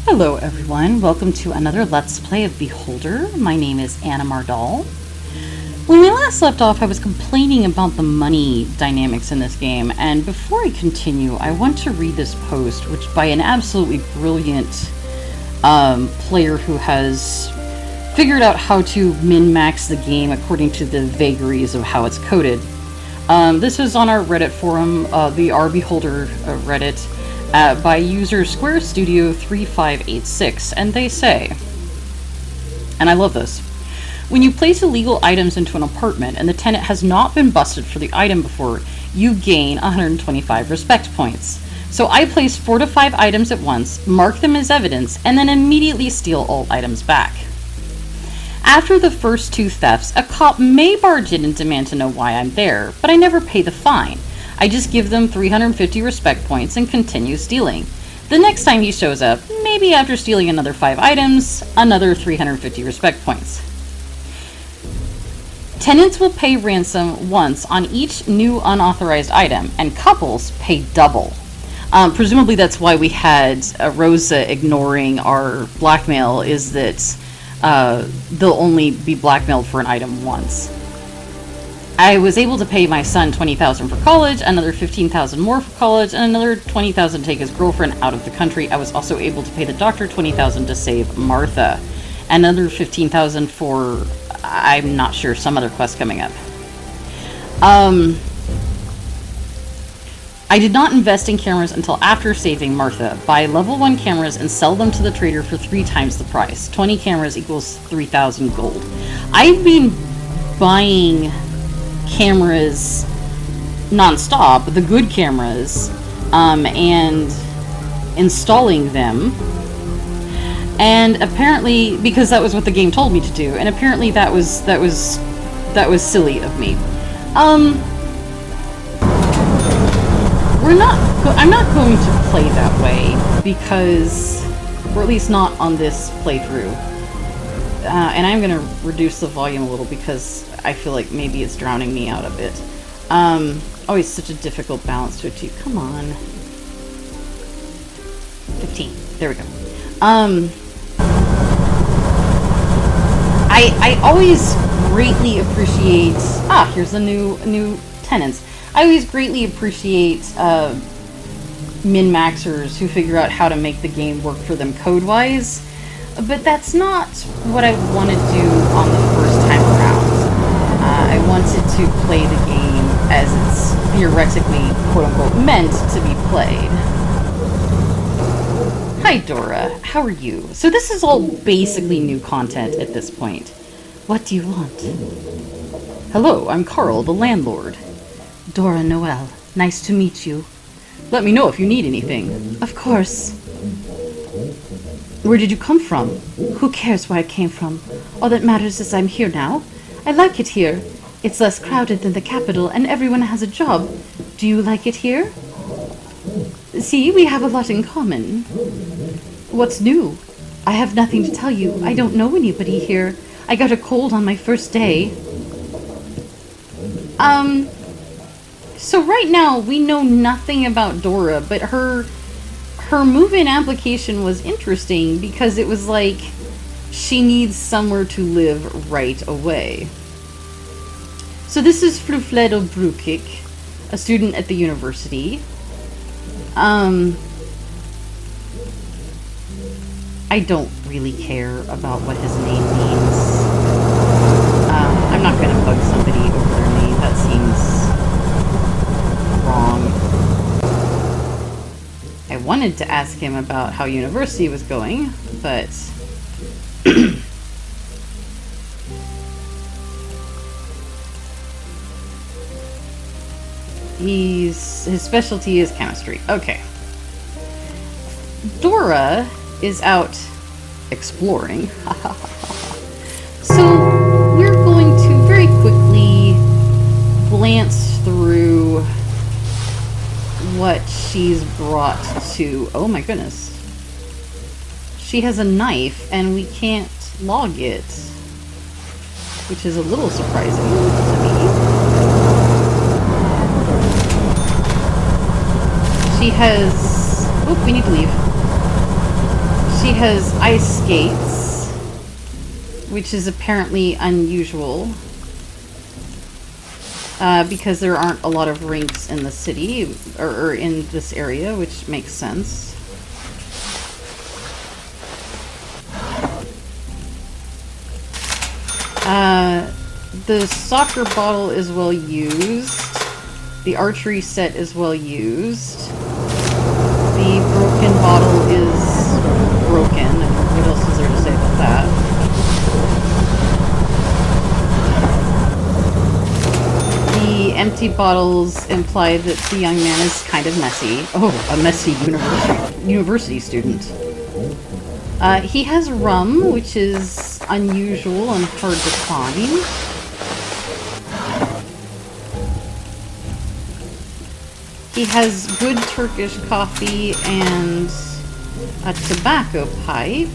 Hello everyone, welcome to another Let's Play of Beholder. My name is Anna Mardal. When we last left off, I was complaining about the money dynamics in this game, and before I continue, I want to read this post, which by an absolutely brilliant player who has figured out how to min-max the game according to the vagaries of how it's coded. This is on our Reddit forum, the R Beholder Reddit, by user Square Studio 3586, and they say, and I love this, when you place illegal items into an apartment and the tenant has not been busted for the item before, you gain 125 respect points. So I place 4 to 5 items at once, mark them as evidence, and then immediately steal all items back. After the first 2 thefts, a cop may barge in and demand to know why I'm there, but I never pay the fine. I just give them 350 respect points and continue stealing. The next time he shows up, maybe after stealing another 5 items, another 350 respect points. Tenants will pay ransom once on each new unauthorized item, and couples pay double. Presumably that's why we had Rosa ignoring our blackmail, is that they'll only be blackmailed for an item once. I was able to pay my son $20,000 for college, another $15,000 more for college, and another $20,000 to take his girlfriend out of the country. I was also able to pay the doctor $20,000 to save Martha, another $15,000 for, I'm not sure, some other quest coming up. I did not invest in cameras until after saving Martha. Buy level 1 cameras and sell them to the trader for 3 times the price. 20 cameras equals 3,000 gold. I've been buying cameras non-stop, the good cameras, and installing them, and apparently, because that was what the game told me to do, and apparently that was silly of me. I'm not going to play that way, because, or at least not on this playthrough. And I'm going to reduce the volume a little because I feel like maybe it's drowning me out a bit. Always such a difficult balance to achieve. Come on. 15. There we go. I always greatly appreciate... here's the new tenants. I always greatly appreciate min-maxers who figure out how to make the game work for them code-wise. But that's not what I want to do on the first time around. I wanted to play the game as it's theoretically, quote-unquote, meant to be played. Hi, Dora. How are you? So this is all basically new content at this point. What do you want? Hello, I'm Carl, the landlord. Dora Noel. Nice to meet you. Let me know if you need anything. Of course. Where did you come from? Who cares where I came from? All that matters is I'm here now. I like it here. It's less crowded than the capital, and everyone has a job. Do you like it here? See, we have a lot in common. What's new? I have nothing to tell you. I don't know anybody here. I got a cold on my first day. So right now, we know nothing about Dora, but her move-in application was interesting because it was like she needs somewhere to live right away. So this is Frufledo Brukik, a student at the university. I don't really care about what his name means. I'm not going to bug somebody over their name. That seems wrong. I wanted to ask him about how university was going, but his specialty is chemistry. Okay. Dora is out exploring. So we're going to very quickly glance through what she's brought to... Oh my goodness. She has a knife and we can't log it, which is a little surprising to me. She has... Oh, we need to leave. She has ice skates, which is apparently unusual because there aren't a lot of rinks in the city or in this area, which makes sense. The soccer bottle is well used. The archery set is well used. The broken bottle is broken. What else is there to say about that? The empty bottles imply that the young man is kind of messy. Oh, a messy university student. He has rum, which is unusual and hard to find. He has good Turkish coffee and a tobacco pipe.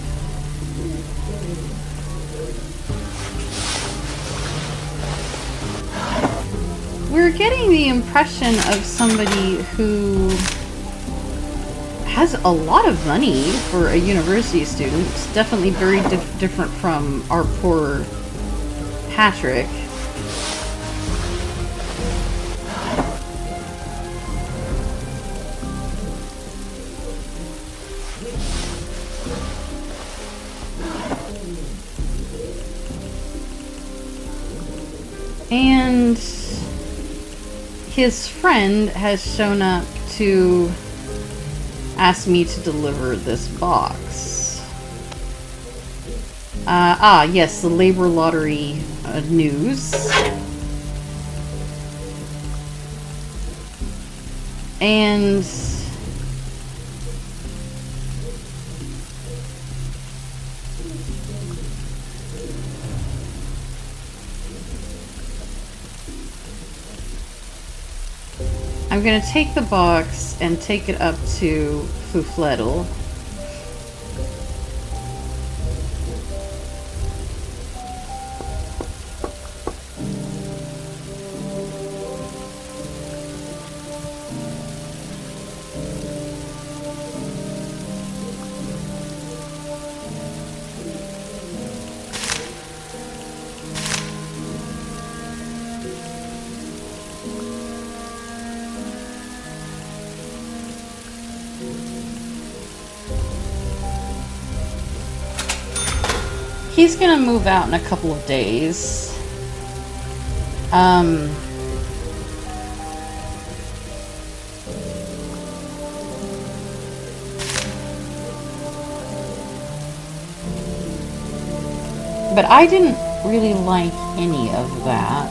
We're getting the impression of somebody who has a lot of money for a university student. It's definitely very different from our poor Patrick. And his friend has shown up to ask me to deliver this box. Yes, the labor lottery news. And I'm going to take the box and take it up to Flufledel. He's gonna move out in a couple of days. But I didn't really like any of that.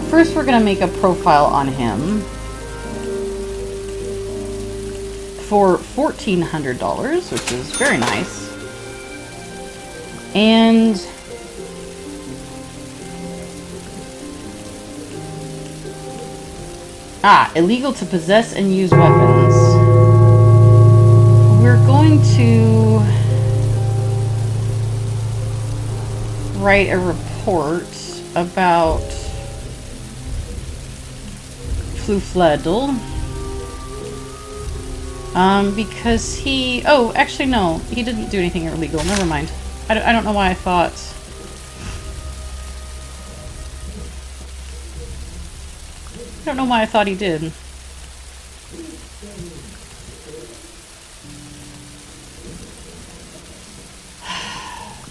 First, we're gonna make a profile on him for $1,400, which is very nice. And illegal to possess and use weapons. We're going to write a report about Flufledel. Because he... Oh, actually, no. He didn't do anything illegal. Never mind. I don't know why I thought... I don't know why I thought he did.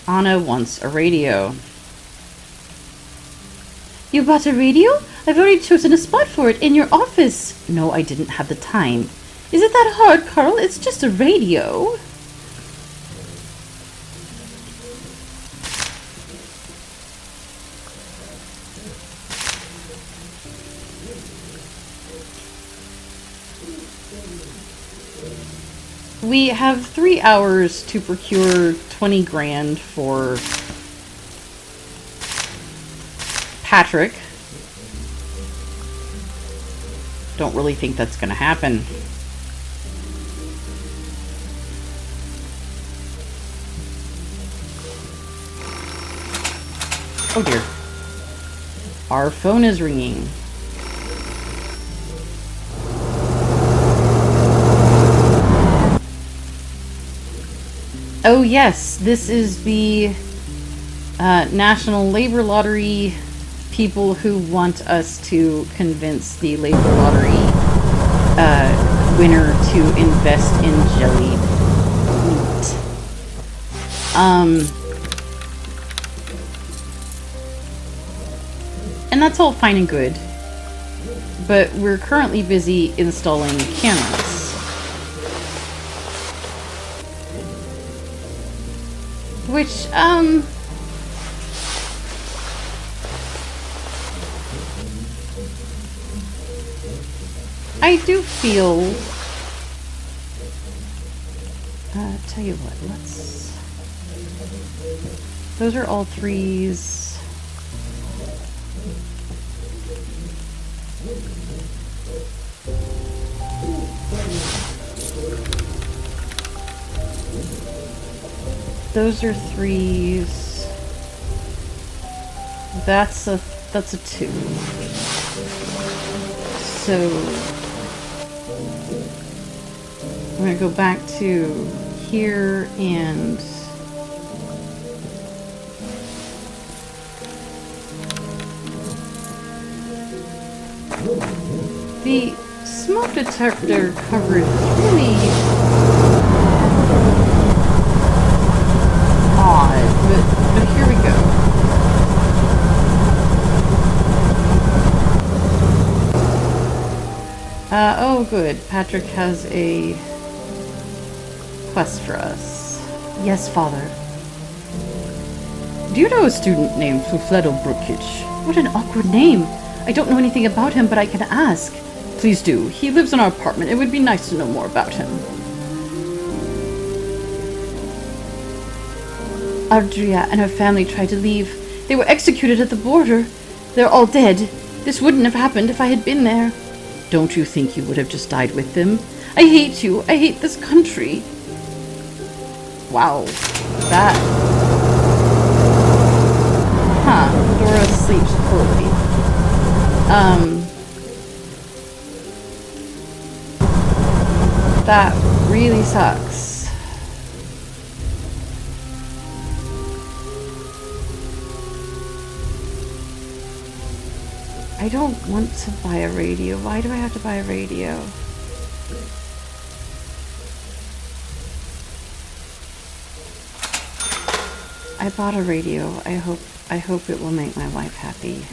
Anna wants a radio. You bought a radio? I've already chosen a spot for it in your office. No, I didn't have the time. Is it that hard, Carl? It's just a radio. We have 3 hours to procure 20 grand for Patrick. Don't really think that's going to happen. Oh dear. Our phone is ringing. Oh yes, this is the National Labor Lottery people who want us to convince the Labor Lottery winner to invest in jellied meat. And that's all fine and good, but we're currently busy installing cameras. Which, I do feel, tell you what, those are all threes. Those are threes. That's a 2. So I'm gonna go back to here and the smoke detector coverage is really odd, but here we go. Oh good, Patrick has a quest for us. Yes, Father. Do you know a student named Fufledo Brukic? What an awkward name. I don't know anything about him, but I can ask. Please do. He lives in our apartment. It would be nice to know more about him. Ardria and her family tried to leave. They were executed at the border. They're all dead. This wouldn't have happened if I had been there. Don't you think you would have just died with them? I hate you. I hate this country. Wow. That. Huh. Dora sleeps poorly. That really sucks. I don't want to buy a radio. Why do I have to buy a radio? I bought a radio. I hope it will make my wife happy.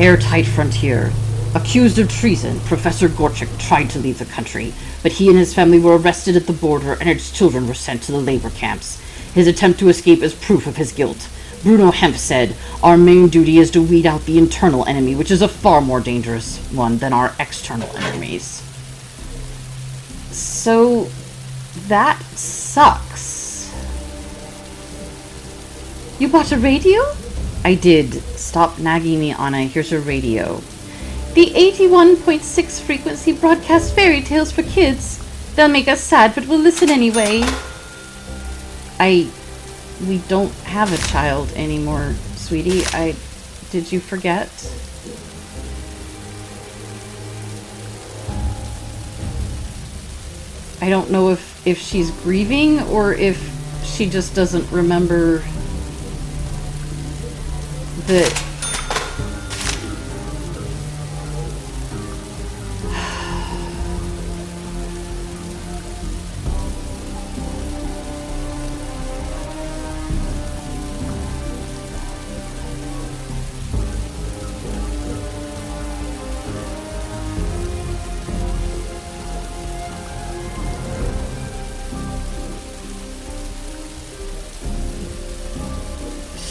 Airtight frontier. Accused of treason, Professor Gorchik tried to leave the country, but he and his family were arrested at the border and his children were sent to the labor camps. His attempt to escape is proof of his guilt. Bruno Hemp said, "Our main duty is to weed out the internal enemy, which is a far more dangerous one than our external enemies." So, that sucks. You bought a radio? I did. Stop nagging me, Anna. Here's a radio. The 81.6 frequency broadcasts fairy tales for kids. They'll make us sad, but we'll listen anyway. We don't have a child anymore, sweetie. Did you forget? I don't know if she's grieving or if she just doesn't remember that.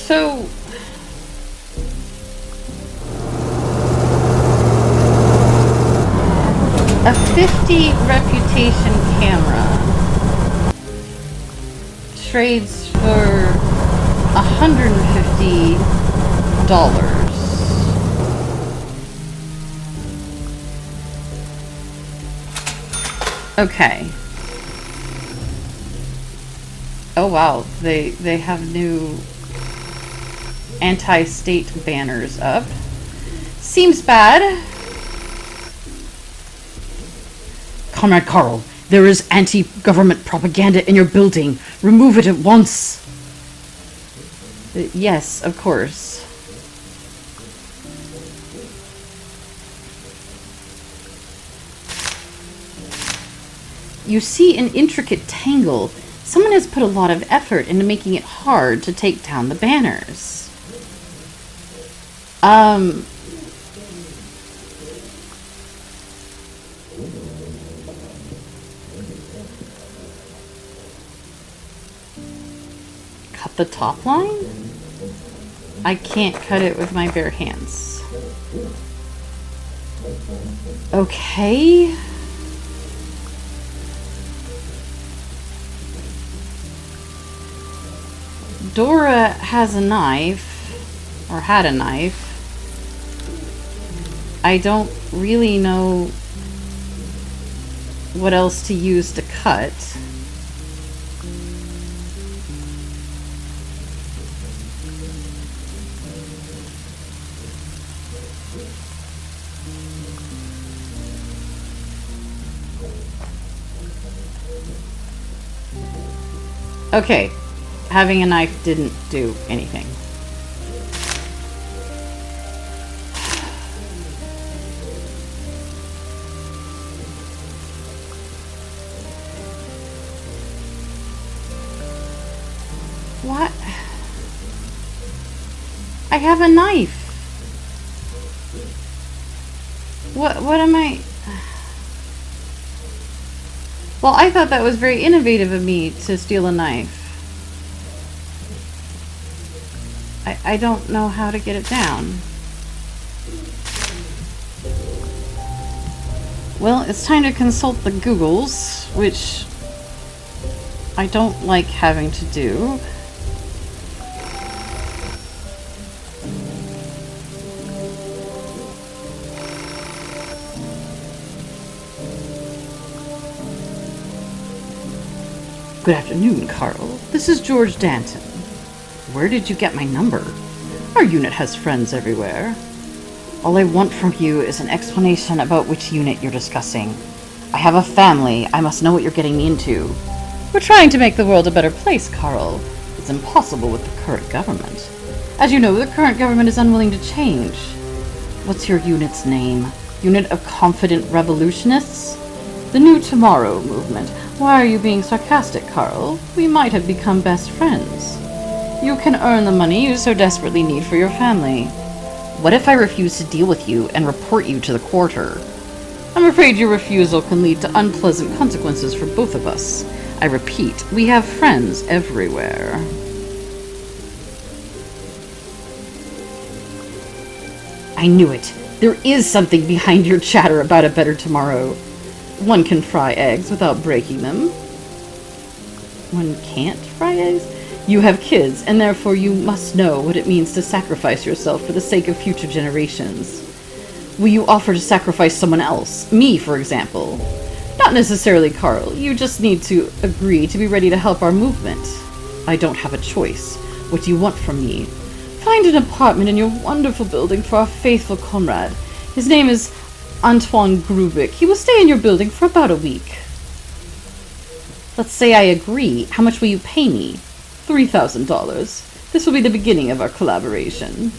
So, a 50 reputation camera trades for $150. Okay. Oh wow, they have new anti-state banners up. Seems bad. Comrade Carl, there is anti-government propaganda in your building. Remove it at once. Yes, of course. You see an intricate tangle. Someone has put a lot of effort into making it hard to take down the banners. Cut the top line? I can't cut it with my bare hands. Okay. Dora has a knife, or had a knife. I don't really know what else to use to cut. Okay, having a knife didn't do anything. What? I have a knife. What am I... Well, I thought that was very innovative of me to steal a knife. I don't know how to get it down. Well, it's time to consult the Googles, which I don't like having to do. Good afternoon, Carl. This is George Danton. Where did you get my number? Our unit has friends everywhere. All I want from you is an explanation about which unit you're discussing. I have a family. I must know what you're getting me into. We're trying to make the world a better place, Carl. It's impossible with the current government. As you know, the current government is unwilling to change. What's your unit's name? Unit of Confident Revolutionists? The New Tomorrow movement. Why are you being sarcastic, Carl? We might have become best friends. You can earn the money you so desperately need for your family. What if I refuse to deal with you and report you to the quarter? I'm afraid your refusal can lead to unpleasant consequences for both of us. I repeat, we have friends everywhere. I knew it. There is something behind your chatter about a better tomorrow. One can fry eggs without breaking them. One can't fry eggs? You have kids, and therefore you must know what it means to sacrifice yourself for the sake of future generations. Will you offer to sacrifice someone else? Me, for example. Not necessarily, Carl. You just need to agree to be ready to help our movement. I don't have a choice. What do you want from me? Find an apartment in your wonderful building for our faithful comrade. His name is Antoine Grubik. He will stay in your building for about a week. Let's say I agree. How much will you pay me? $3,000. This will be the beginning of our collaboration.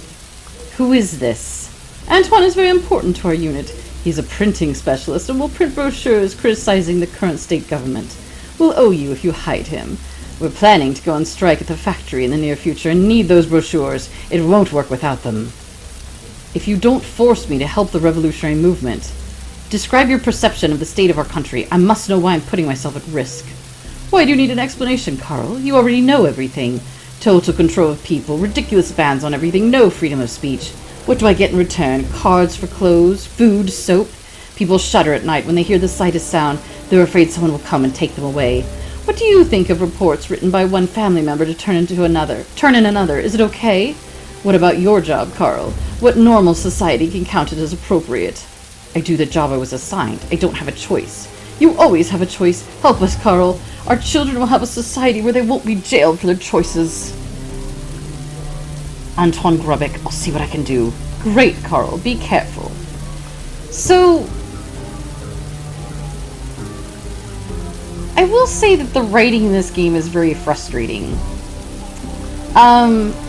Who is this? Antoine is very important to our unit. He's a printing specialist and will print brochures criticizing the current state government. We'll owe you if you hide him. We're planning to go on strike at the factory in the near future and need those brochures. It won't work without them. If you don't force me to help the revolutionary movement, describe your perception of the state of our country. I must know why I'm putting myself at risk. Why do you need an explanation, Carl? You already know everything. Total control of people, ridiculous bans on everything, no freedom of speech. What do I get in return? Cards for clothes, food, soap? People shudder at night when they hear the slightest sound. They're afraid someone will come and take them away. What do you think of reports written by one family member to turn in another? Is it okay? What about your job, Carl? What normal society can count it as appropriate? I do the job I was assigned. I don't have a choice. You always have a choice. Help us, Carl. Our children will have a society where they won't be jailed for their choices. Antoine Grubik, I'll see what I can do. Great, Carl. Be careful. So, I will say that the writing in this game is very frustrating.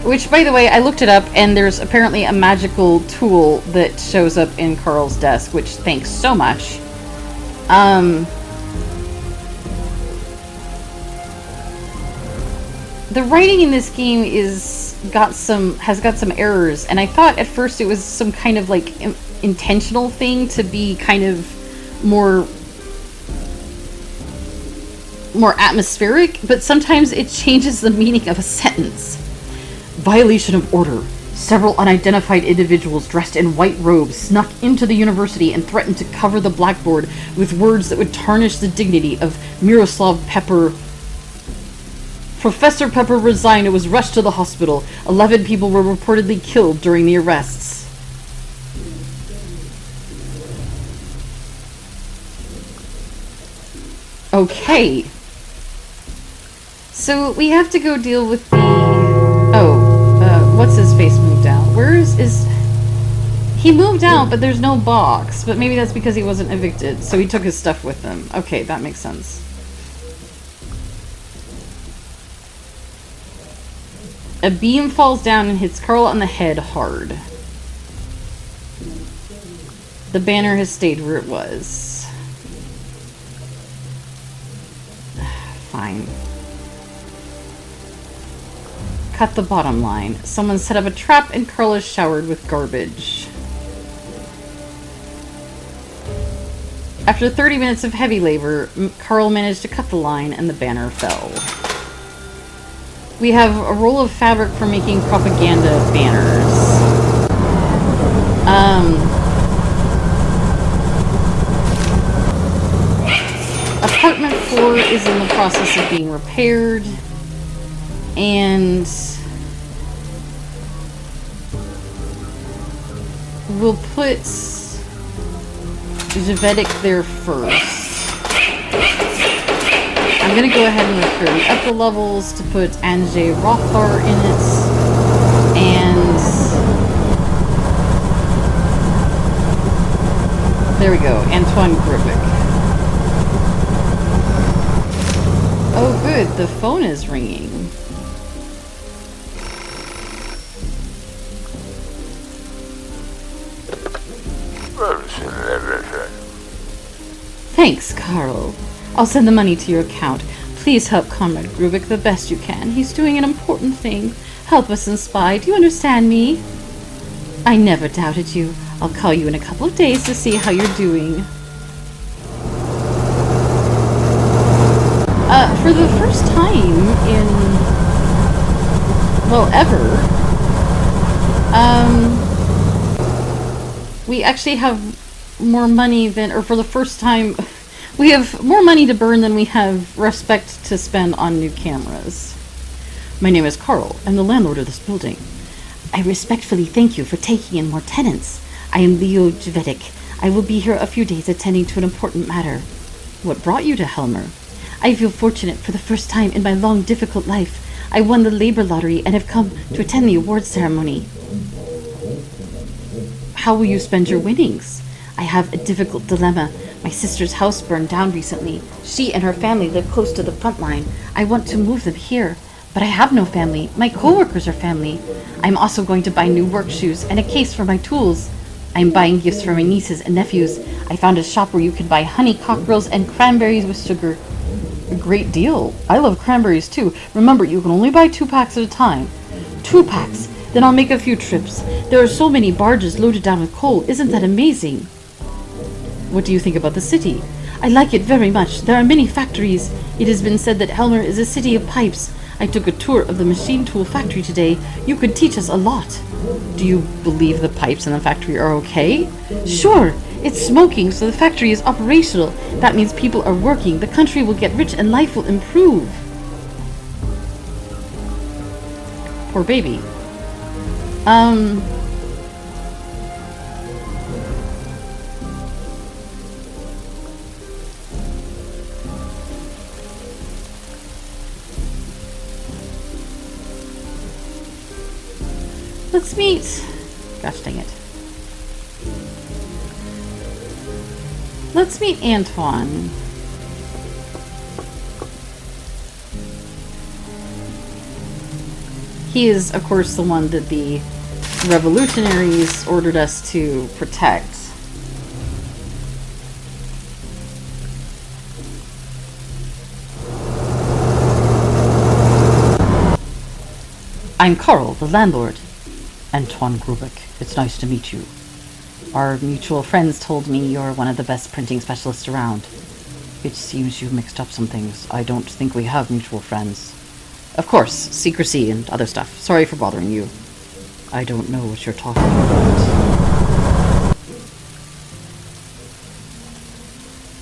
Which, by the way, I looked it up, and there's apparently a magical tool that shows up in Carl's desk, which thanks so much. The writing in this game has got some errors, and I thought at first it was some kind of like intentional thing to be kind of more atmospheric, but sometimes it changes the meaning of a sentence. Violation of order. Several unidentified individuals dressed in white robes snuck into the university and threatened to cover the blackboard with words that would tarnish the dignity of Miroslav Pepper. Professor Pepper resigned and was rushed to the hospital. 11 people were reportedly killed during the arrests. Okay. So we have to go deal with the... what's his face moved out? Where is... He moved out, but there's no box. But maybe that's because he wasn't evicted, so he took his stuff with him. Okay, that makes sense. A beam falls down and hits Carl on the head hard. The banner has stayed where it was. Fine. Cut the bottom line. Someone set up a trap and Carl is showered with garbage. After 30 minutes of heavy labor, Carl managed to cut the line and the banner fell. We have a roll of fabric for making propaganda banners. Apartment 4 is in the process of being repaired. And we'll put Javetic there first. I'm going to go ahead and recruit up the levels to put Andrzej Rothar in it. And there we go, Antoine Grubik. Oh good, the phone is ringing. Thanks, Carl. I'll send the money to your account. Please help Comrade Grubik the best you can. He's doing an important thing. Help us in Spy. Do you understand me? I never doubted you. I'll call you in a couple of days to see how you're doing. For the first time in... well, ever, we actually have more money than... or for the first time... we have more money to burn than we have respect to spend on new cameras. My name is Carl. I'm the landlord of this building. I respectfully thank you for taking in more tenants. I am Leo Javetic. I will be here a few days attending to an important matter. What brought you to Helmer? I feel fortunate for the first time in my long, difficult life. I won the labor lottery and have come to attend the awards ceremony. How will you spend your winnings? I have a difficult dilemma. My sister's house burned down recently. She and her family live close to the front line. I want to move them here, but I have no family. My co-workers are family. I'm also going to buy new work shoes and a case for my tools. I'm buying gifts for my nieces and nephews. I found a shop where you can buy honey cocktails and cranberries with sugar. A great deal. I love cranberries too. Remember, you can only buy 2 packs at a time. 2 packs? Then I'll make a few trips. There are so many barges loaded down with coal. Isn't that amazing? What do you think about the city? I like it very much. There are many factories. It has been said that Helmer is a city of pipes. I took a tour of the machine tool factory today. You could teach us a lot. Do you believe the pipes in the factory are okay? Sure. It's smoking, so the factory is operational. That means people are working. The country will get rich and life will improve. Poor baby. Let's meet... gosh dang it. Let's meet Antoine. He is, of course, the one that the revolutionaries ordered us to protect. I'm Carl, the landlord. Antoine Grubeck. It's nice to meet you. Our mutual friends told me you're one of the best printing specialists around. It seems you mixed up some things. I don't think we have mutual friends. Of course, secrecy and other stuff. Sorry for bothering you. I don't know what you're talking about.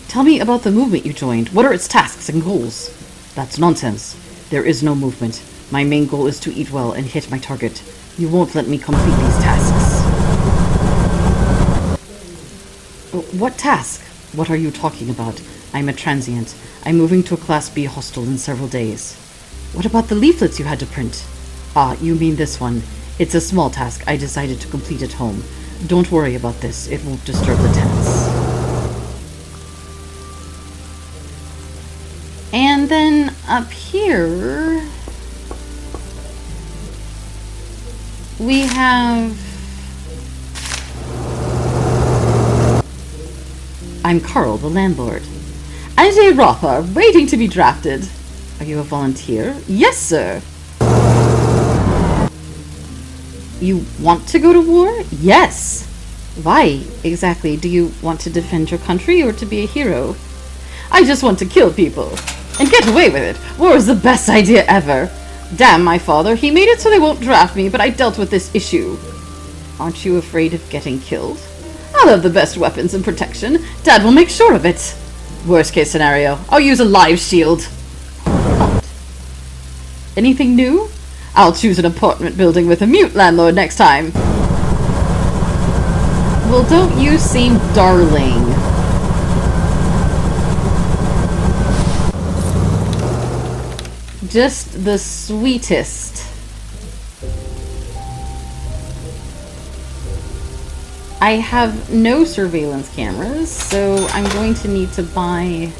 Tell me about the movement you joined. What are its tasks and goals? That's nonsense. There is no movement. My main goal is to eat well and hit my target. You won't let me complete these tasks. What task? What are you talking about? I'm a transient. I'm moving to a Class B hostel in several days. What about the leaflets you had to print? Ah, you mean this one. It's a small task I decided to complete at home. Don't worry about this. It won't disturb the tenants. And then up here, we have... I'm Carl, the landlord. Ajay Rotha, waiting to be drafted. Are you a volunteer? Yes, sir. You want to go to war? Yes. Why, exactly? Do you want to defend your country or to be a hero? I just want to kill people. And get away with it. War is the best idea ever. Damn my father, he made it so they won't draft me, but I dealt with this issue. Aren't you afraid of getting killed? I'll have the best weapons and protection. Dad will make sure of it. Worst case scenario, I'll use a live shield. What? Anything new? I'll choose an apartment building with a mute landlord next time. Well, don't you seem darling. Just the sweetest. I have no surveillance cameras, so I'm going to need to buy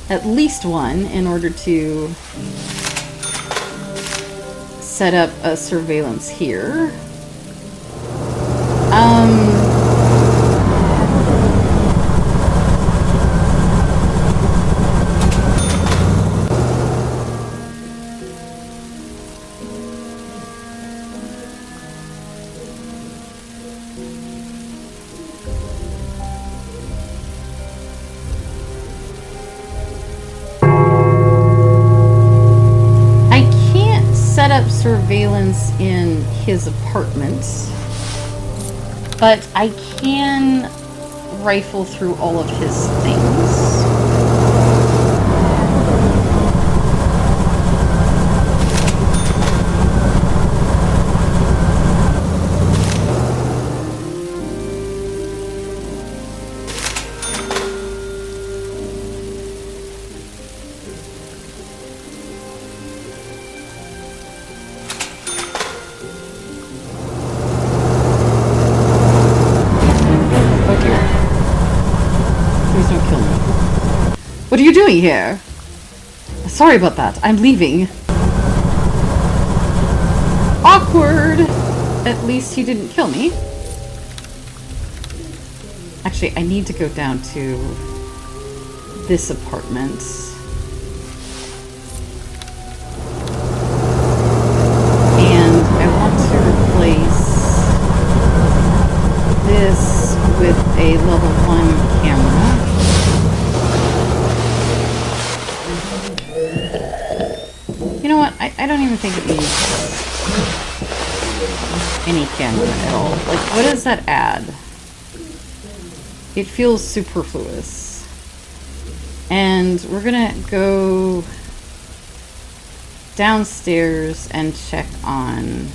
at least one in order to set up a surveillance here. Surveillance in his apartment, but I can rifle through all of his things. What are you doing here? Sorry about that. I'm leaving. Awkward! At least he didn't kill me. Actually, I need to go down to this apartment. And I want to replace this with a level 1 camera. You know what? I don't even think it needs any camera at all. Like, what does that add? It feels superfluous. And we're gonna go downstairs and check on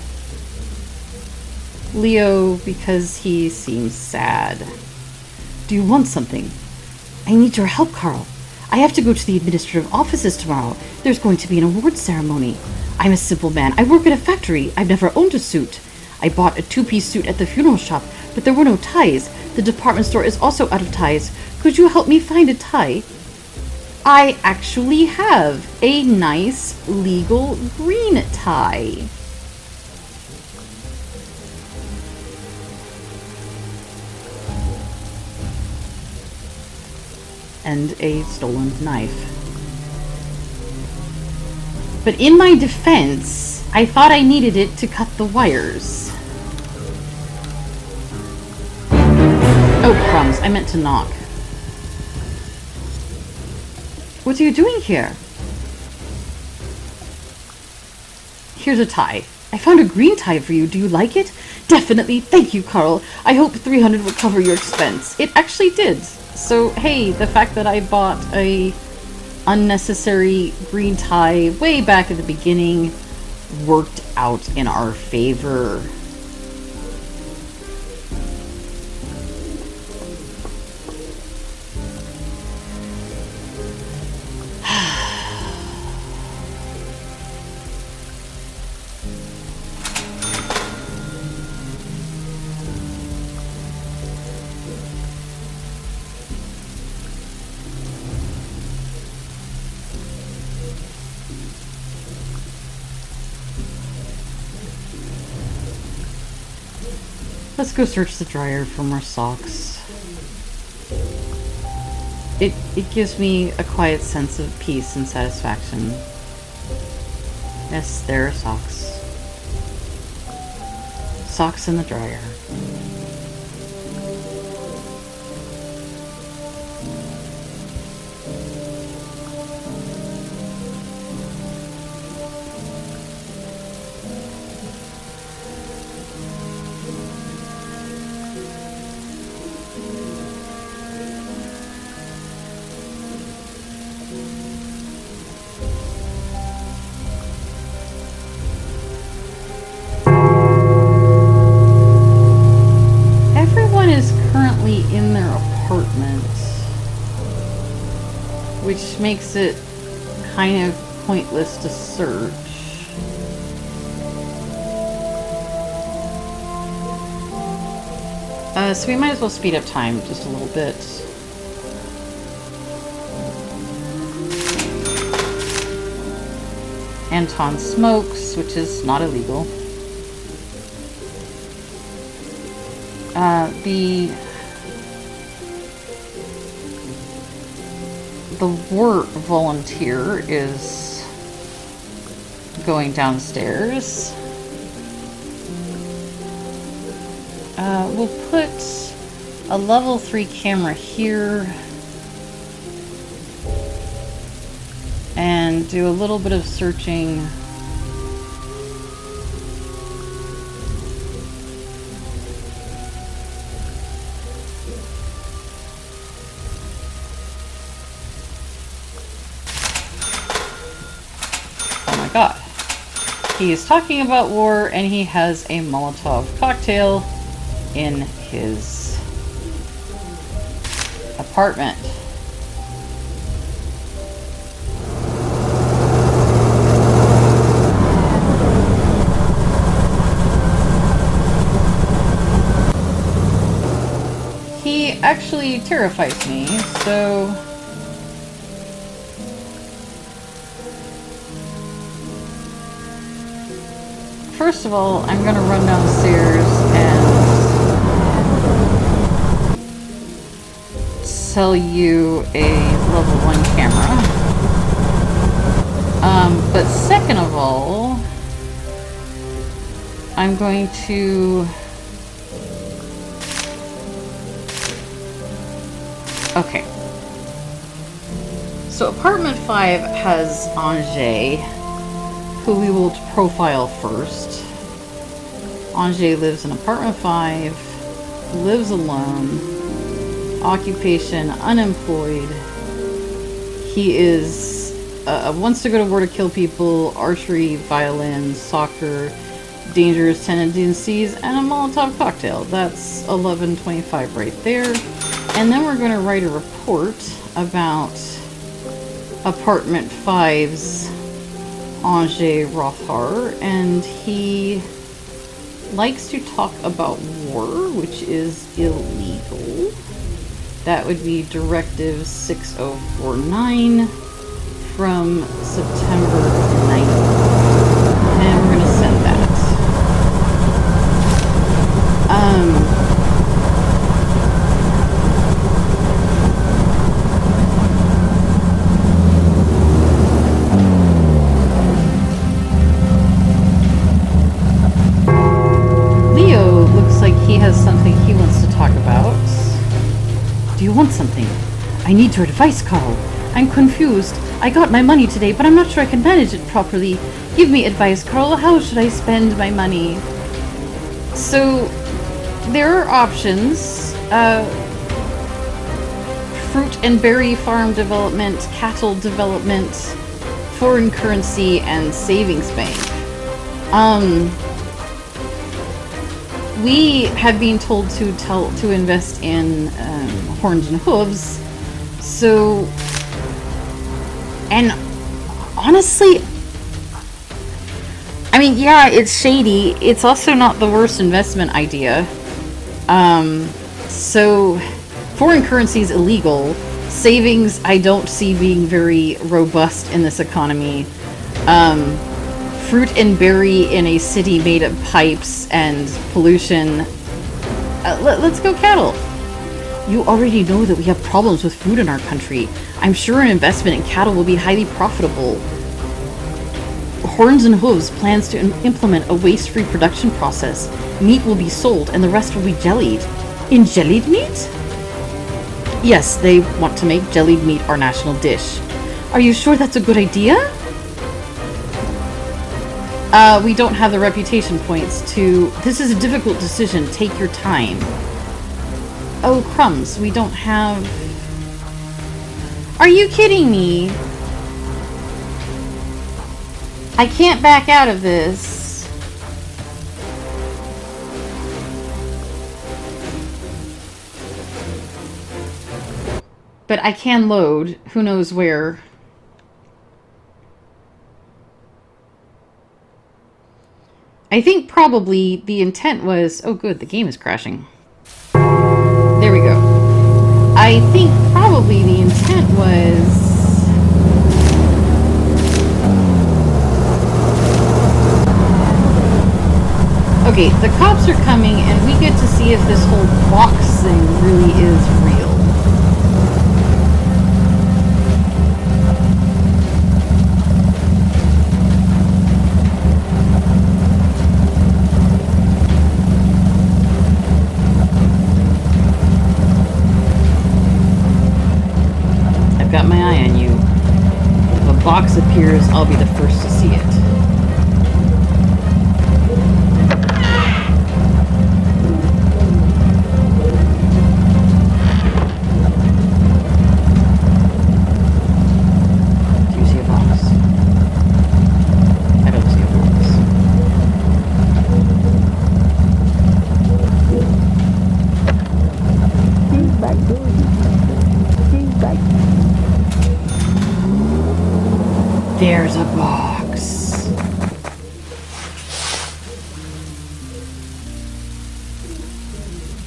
Leo because he seems sad. Do you want something? I need your help, Carl. I have to go to the administrative offices tomorrow. There's going to be an awards ceremony. I'm a simple man. I work at a factory. I've never owned a suit. I bought a 2-piece suit at the funeral shop, but there were no ties. The department store is also out of ties. Could you help me find a tie? I actually have a nice legal green tie. and a stolen knife. But in my defense, I thought I needed it to cut the wires. Oh, crumbs. I meant to knock. What are you doing here? Here's a tie. I found a green tie for you. Do you like it? Definitely. Thank you, Carl. I hope 300 will cover your expense. It actually did. So, hey, the fact that I bought a unnecessary green tie way back at the beginning worked out in our favor. Let's go search the dryer for more socks. It gives me a quiet sense of peace and satisfaction. Yes, there are socks. Socks in the dryer. In their apartment, which makes it kind of pointless to search. So we might as well speed up time just a little bit. Anton smokes, which is not illegal. The war volunteer is going downstairs. We'll put a level 3 camera here and do a little bit of searching. God. He is talking about war and he has a Molotov cocktail in his apartment. He actually terrifies me, so first of all, I'm going to run downstairs and sell you a level 1 camera. But second of all, I'm going to... Okay. So apartment 5 has Angers, who we will profile first. Angers lives in apartment 5, lives alone, occupation unemployed. He is wants to go to war to kill people, archery, violin, soccer, dangerous tendencies, and a Molotov cocktail. That's 1125 right there. And then we're going to write a report about apartment 5's Angers Rothar, and he likes to talk about war, which is illegal. That would be Directive 6049 from September 9th. And we're going to send that. he has something he wants to talk about. Do you want something? I need your advice, Carl. I'm confused. I got my money today, but I'm not sure I can manage it properly. Give me advice, Carl. How should I spend my money? So, there are options. Fruit and berry farm development, cattle development, foreign currency, and savings bank. We have been told to invest in horns and hooves. So, and honestly, I mean, yeah, it's shady. It's also not the worst investment idea. So, foreign currency is illegal. Savings, I don't see being very robust in this economy. Fruit and berry in a city made of pipes and pollution. Let's go cattle. You already know that we have problems with food in our country. I'm sure an investment in cattle will be highly profitable. Horns and Hooves plans to implement a waste-free production process. Meat will be sold and the rest will be jellied. In jellied meat? Yes, they want to make jellied meat our national dish. Are you sure that's a good idea? We don't have the reputation points to... This is a difficult decision. Take your time. Oh, crumbs. We don't have... Are you kidding me? I can't back out of this. But I can load. Who knows where. I think probably the intent was... Oh, good. The game is crashing. There we go. I think probably the intent was... Okay, the cops are coming and we get to see if this whole box thing really is real. I've got my eye on you. If a box appears, I'll be the first to see it. There's a box.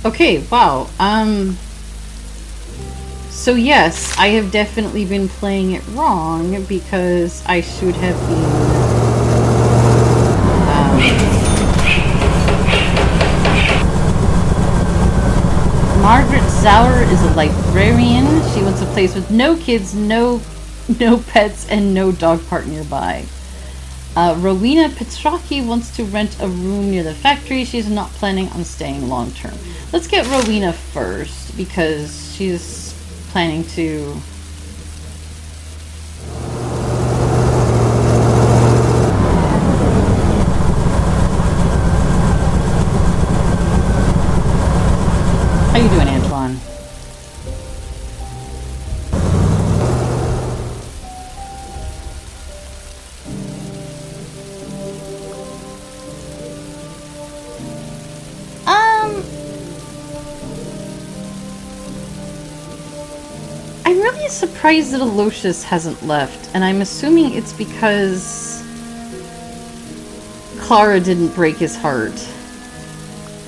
Okay, wow. So yes, I have definitely been playing it wrong because I should have been Margaret Zauer is a librarian. She wants a place with no kids, no pets, and no dog park nearby. Rowena Petraki wants to rent a room near the factory. She's not planning on staying long term. Let's get Rowena first because she's planning to... How you doing, Antoine? I'm really surprised that Aloysius hasn't left, and I'm assuming it's because Clara didn't break his heart.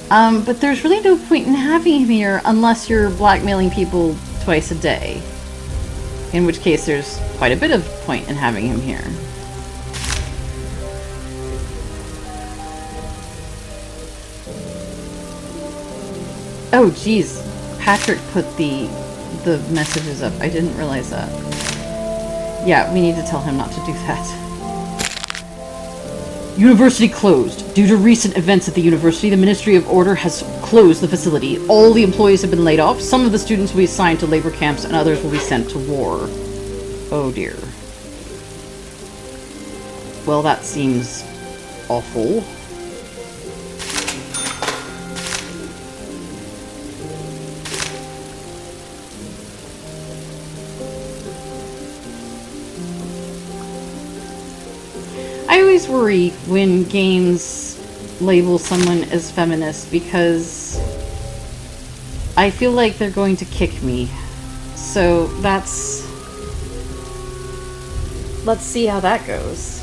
But there's really no point in having him here unless you're blackmailing people twice a day. In which case there's quite a bit of point in having him here. Oh geez, Patrick put the messages up. I didn't realize that. Yeah, we need to tell him not to do that. University closed. Due to recent events at the university, the Ministry of Order has closed the facility. All the employees have been laid off. Some of the students will be assigned to labor camps and others will be sent to war. Oh dear. Well, that seems awful. I always worry when games label someone as feminist because I feel like they're going to kick me. So let's see how that goes.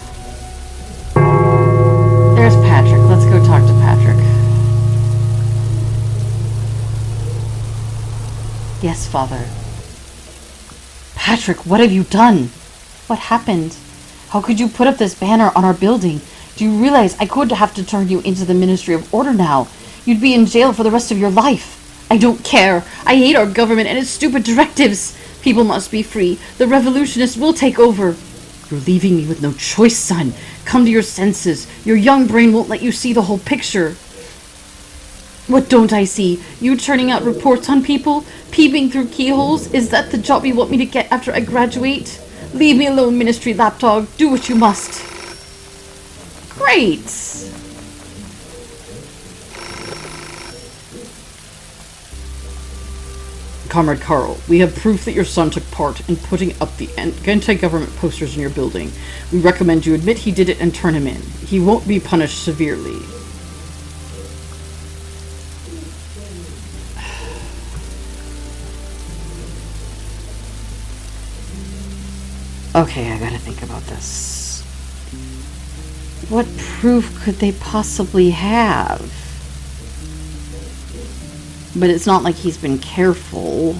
There's Patrick. Let's go talk to Patrick. Yes, Father. Patrick, what have you done? What happened? How could you put up this banner on our building? Do you realize I could have to turn you into the Ministry of Order now? You'd be in jail for the rest of your life. I don't care. I hate our government and its stupid directives. People must be free. The revolutionists will take over. You're leaving me with no choice, son. Come to your senses. Your young brain won't let you see the whole picture. What don't I see? You churning out reports on people? Peeping through keyholes? Is that the job you want me to get after I graduate? Leave me alone, Ministry lapdog. Do what you must. Great. Comrade Carl, we have proof that your son took part in putting up the anti-government posters in your building. We recommend you admit he did it and turn him in. He won't be punished severely. Okay, I gotta think about this. What proof could they possibly have? But it's not like he's been careful.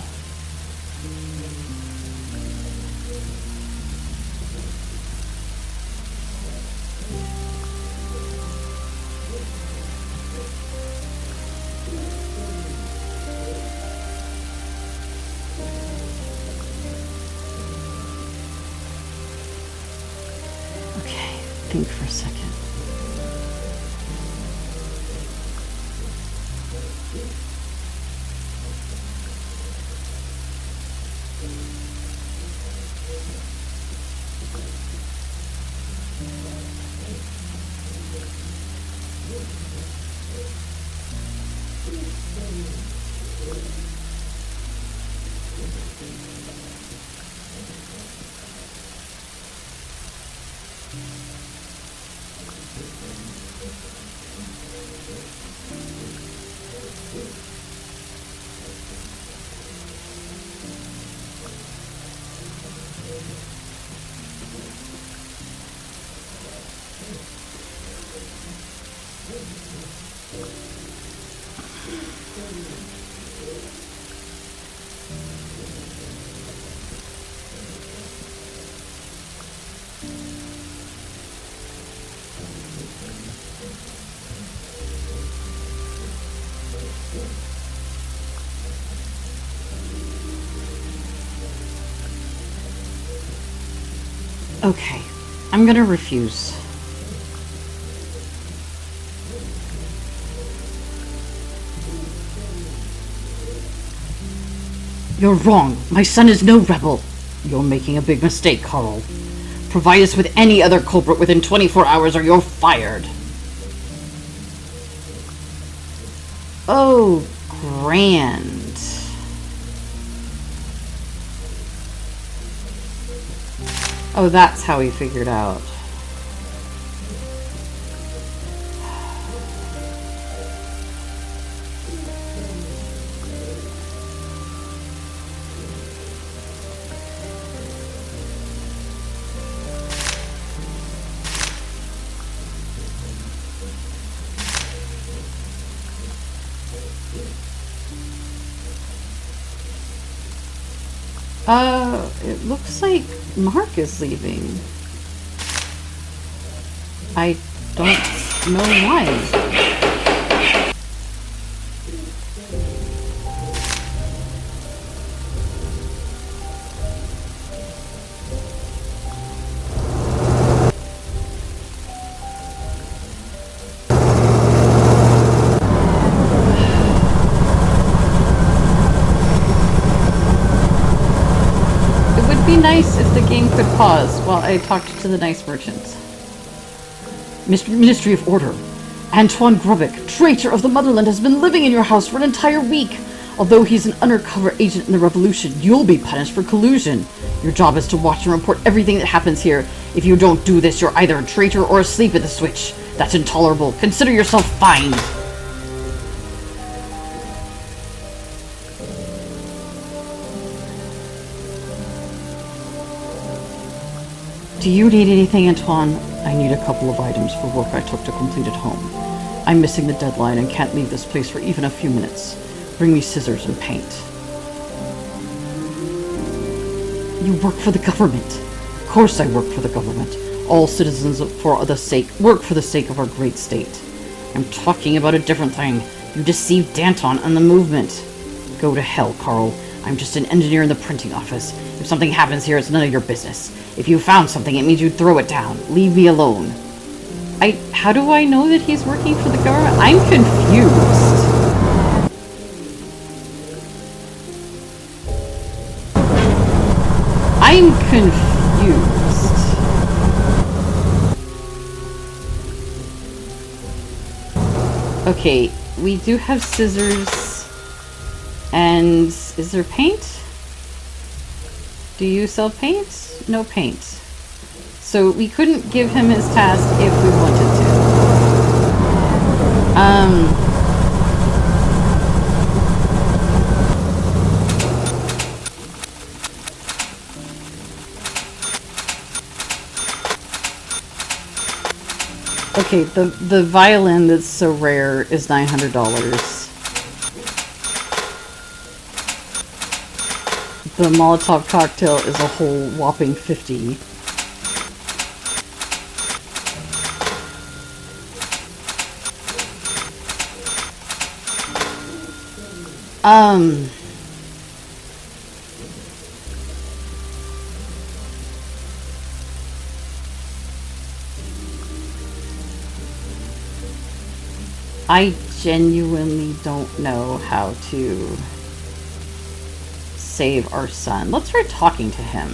Okay, think for a second. Okay, I'm gonna refuse. You're wrong. My son is no rebel. You're making a big mistake, Carl. Provide us with any other culprit within 24 hours or you're fired. Oh, grand. Oh, that's how he figured out. It looks like Mark is leaving. I don't know why. nice if the game could pause while I talked to the nice merchant. Ministry of Order. Antoine Grubik, traitor of the motherland, has been living in your house for an entire week. Although he's an undercover agent in the revolution, you'll be punished for collusion. Your job is to watch and report everything that happens here. If you don't do this, you're either a traitor or asleep at the switch. That's intolerable. Consider yourself fined. Do you need anything, Antoine? I need a couple of items for work I took to complete at home. I'm missing the deadline and can't leave this place for even a few minutes. Bring me scissors and paint. You work for the government. Of course I work for the government. All citizens work for the sake of our great state. I'm talking about a different thing. You deceived Danton and the movement. Go to hell, Carl. I'm just an engineer in the printing office. If something happens here, it's none of your business. If you found something, it means you'd throw it down. Leave me alone. How do I know that he's working for the government? I'm confused. I'm confused. Okay, we do have scissors. And is there paint? Do you sell paint? No paint. So we couldn't give him his task if we wanted to. Okay, the violin that's so rare is $900. The Molotov cocktail is a whole whopping $50. I genuinely don't know how to save our son. Let's try talking to him.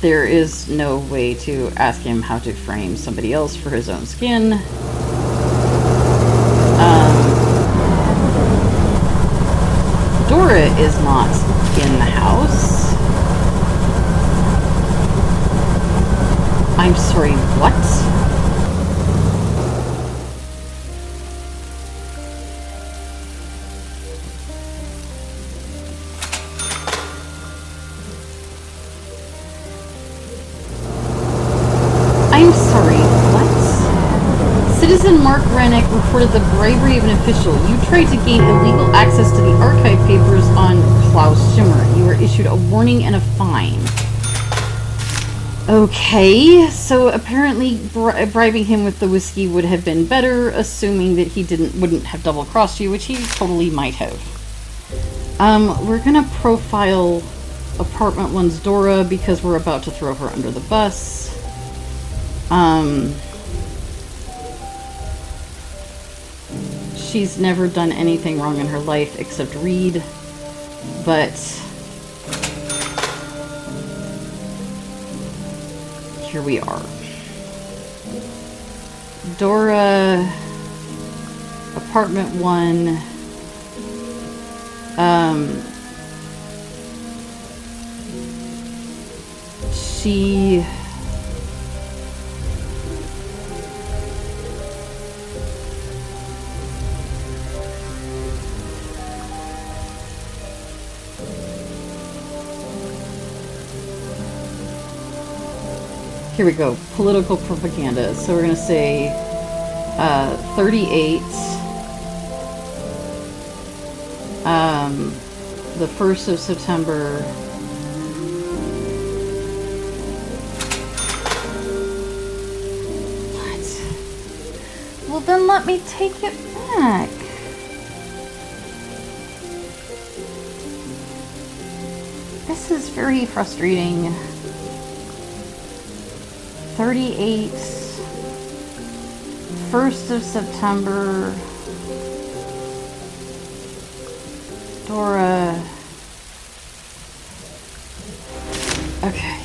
There is no way to ask him how to frame somebody else for his own skin. Dora is not in the house. I'm sorry, what? I'm sorry, what? Citizen Mark Rennick reported the bribery of an official. You tried to gain illegal access to the archive papers on Klaus Schimmer. You were issued a warning and a fine. Okay, so apparently bribing him with the whiskey would have been better, assuming that he wouldn't have double-crossed you, which he totally might have. We're gonna profile Apartment 1's Dora because we're about to throw her under the bus. She's never done anything wrong in her life except read, but here we are. Dora, Apartment 1, she here we go, political propaganda. So we're going to say 38, the 1st of September, what? Well, then let me take it back. This is very frustrating. 38, 1st of September. Dora. Okay.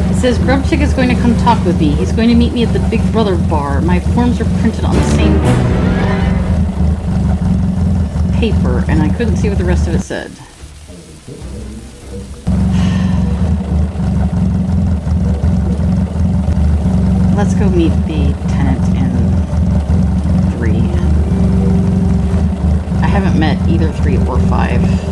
It says Grubchick is going to come talk with me. He's going to meet me at the Big Brother bar. My forms are printed on the same paper, and I couldn't see what the rest of it said. Let's go meet the tenant in 3. I haven't met either 3 or 5.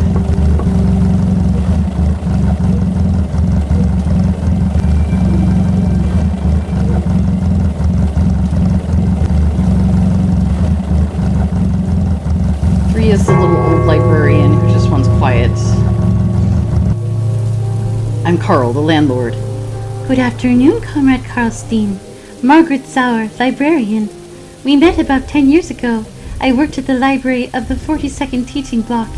Is the little old librarian who just wants quiet. I'm Carl, the landlord. Good afternoon, Comrade Karlstein. Margaret Sauer, librarian. We met about 10 years ago. I worked at the library of the 42nd teaching block.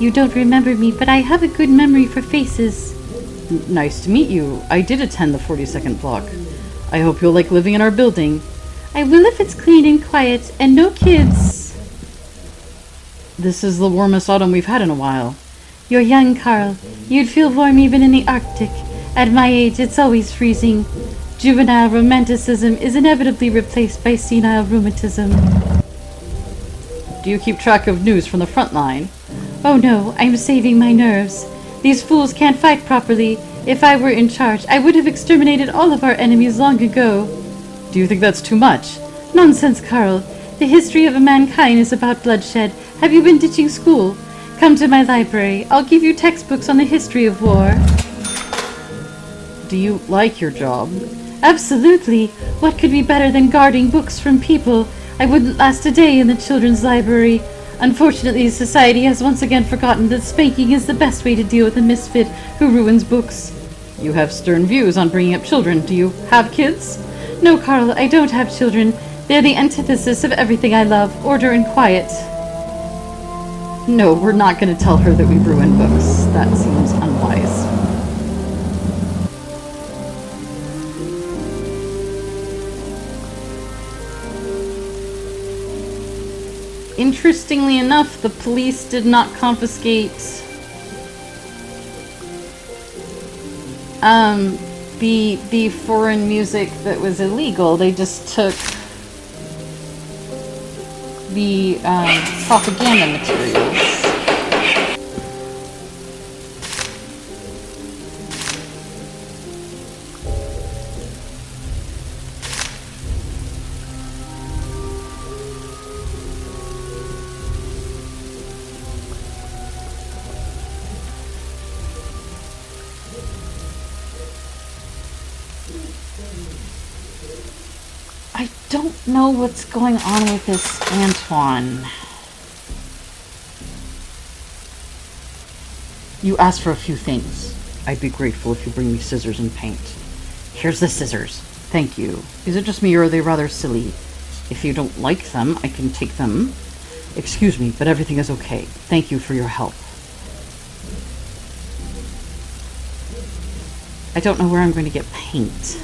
You don't remember me, but I have a good memory for faces. Nice to meet you. I did attend the 42nd block. I hope you'll like living in our building. I will if it's clean and quiet, and no kids. This is the warmest autumn we've had in a while. You're young, Carl. You'd feel warm even in the Arctic. At my age, it's always freezing. Juvenile romanticism is inevitably replaced by senile rheumatism. Do you keep track of news from the front line? Oh no, I'm saving my nerves. These fools can't fight properly. If I were in charge, I would have exterminated all of our enemies long ago. Do you think that's too much? Nonsense, Carl. The history of mankind is about bloodshed. Have you been ditching school? Come to my library. I'll give you textbooks on the history of war. Do you like your job? Absolutely. What could be better than guarding books from people? I wouldn't last a day in the children's library. Unfortunately, society has once again forgotten that spanking is the best way to deal with a misfit who ruins books. You have stern views on bringing up children. Do you have kids? No, Carl, I don't have children. They're the antithesis of everything I love, order and quiet. No, we're not going to tell her that we ruin books. That seems unwise. Interestingly enough, the police did not confiscate the foreign music that was illegal. They just took the propaganda materials. I don't know what's going on with this Antoine. You asked for a few things. I'd be grateful if you bring me scissors and paint. Here's the scissors. Thank you. Is it just me or are they rather silly? If you don't like them, I can take them. Excuse me, but everything is okay. Thank you for your help. I don't know where I'm going to get paint.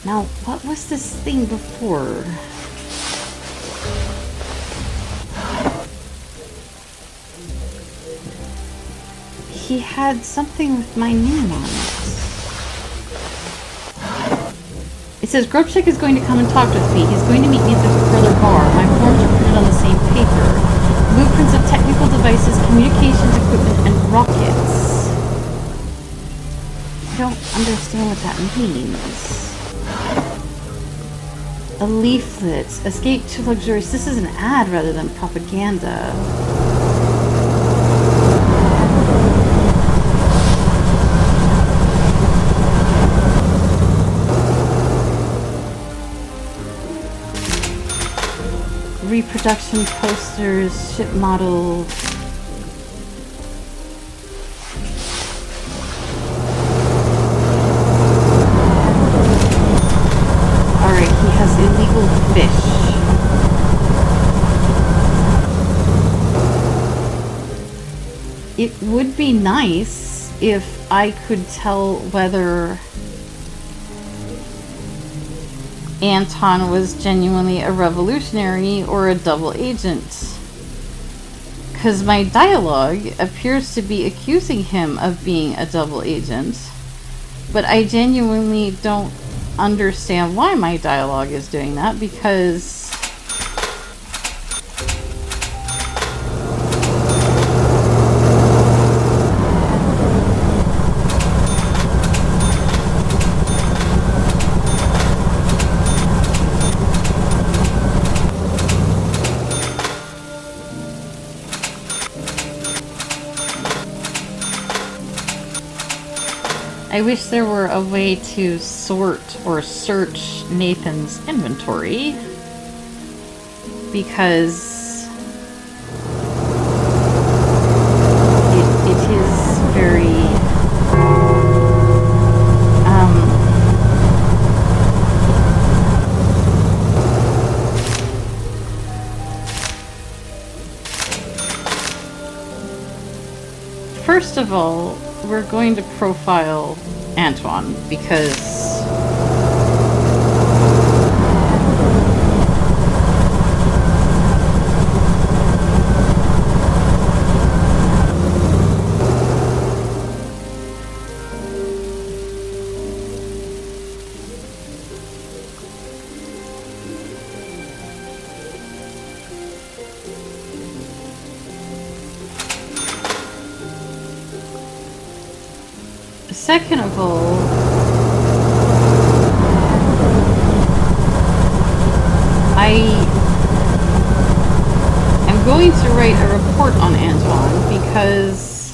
Now, what was this thing before? he had something with my name on it. It says, Grubshick is going to come and talk with me. He's going to meet me at the further bar. My forms are printed on the same paper. Blueprints of technical devices, communications equipment, and rockets. I don't understand what that means. A leaflet. Escape to luxurious. This is an ad rather than propaganda. Reproduction posters, ship model. Alright, he has illegal fish. It would be nice if I could tell whether Anton was genuinely a revolutionary or a double agent. Because my dialogue appears to be accusing him of being a double agent, but I genuinely don't understand why my dialogue is doing that, because I wish there were a way to sort or search Nathan's inventory, because it is very first of all, we're going to profile Antoine, because second of all, I am going to write a report on Antoine because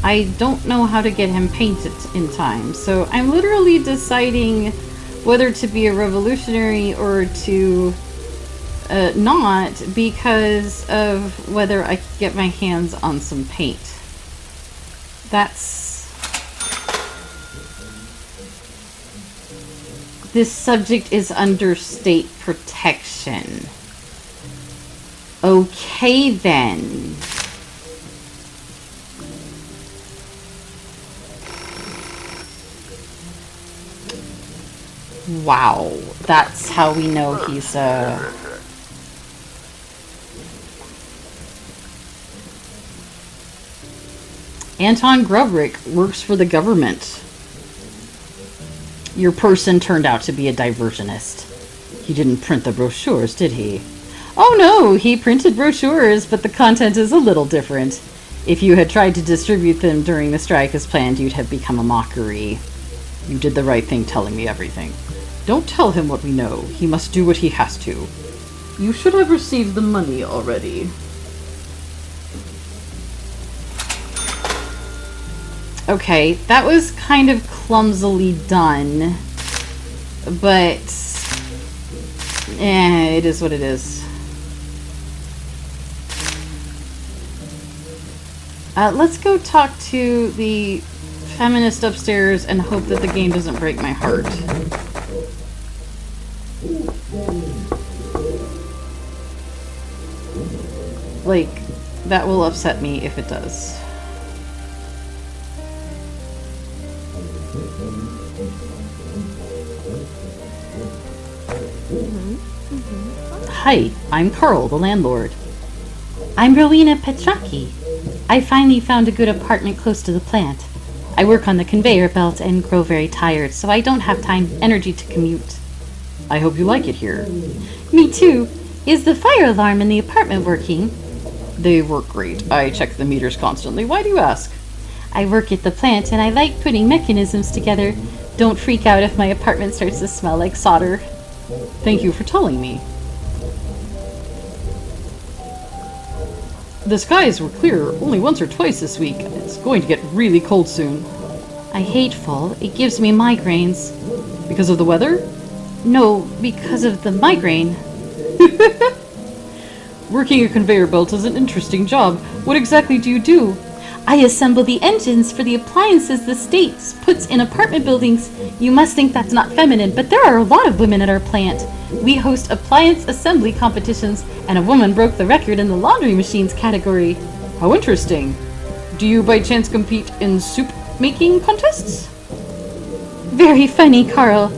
I don't know how to get him painted in time. So I'm literally deciding whether to be a revolutionary or to not, because of whether I can get my hands on some paint. This subject is under state protection. Okay, then. Wow, that's how we know he's Anton Grubrick works for the government. Your person turned out to be a diversionist. He didn't print the brochures, did he? Oh no, he printed brochures, but the content is a little different. If you had tried to distribute them during the strike as planned, you'd have become a mockery. You did the right thing telling me everything. Don't tell him what we know. He must do what he has to. You should have received the money already. Okay, that was kind of clumsily done, but it is what it is. Let's go talk to the feminist upstairs and hope that the game doesn't break my heart. Like, that will upset me if it does. Hi, I'm Carl, the landlord. I'm Rowena Petraki. I finally found a good apartment close to the plant. I work on the conveyor belt and grow very tired, so I don't have energy to commute. I hope you like it here. Me too. Is the fire alarm in the apartment working? They work great. I check the meters constantly. Why do you ask? I work at the plant and I like putting mechanisms together. Don't freak out if my apartment starts to smell like solder. Thank you for telling me. The skies were clear only once or twice this week. It's going to get really cold soon. I hate fall. It gives me migraines. Because of the weather? No, because of the migraine. Working a conveyor belt is an interesting job. What exactly do you do? I assemble the engines for the appliances the state puts in apartment buildings. You must think that's not feminine, but there are a lot of women at our plant. We host appliance assembly competitions, and a woman broke the record in the laundry machines category. How interesting. Do you by chance compete in soup-making contests? Very funny, Carl.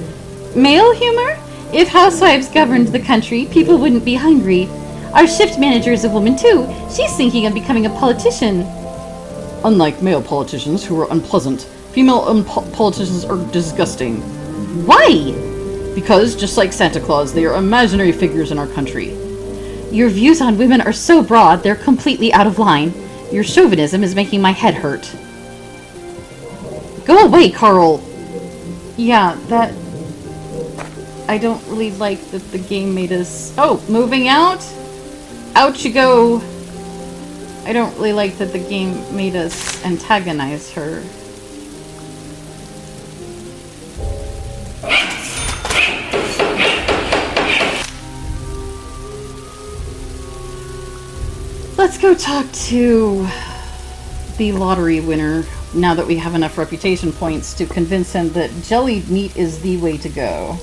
Male humor? If housewives governed the country, people wouldn't be hungry. Our shift manager is a woman too. She's thinking of becoming a politician. Unlike male politicians who are unpleasant, female politicians are disgusting. Why? Because, just like Santa Claus, they are imaginary figures in our country. Your views on women are so broad, they're completely out of line. Your chauvinism is making my head hurt. Go away, Carl! Yeah, that... I don't really like that the game made us... Oh, moving out? Out you go! I don't really like that the game made us antagonize her. Let's go talk to the lottery winner now that we have enough reputation points to convince him that jellied meat is the way to go.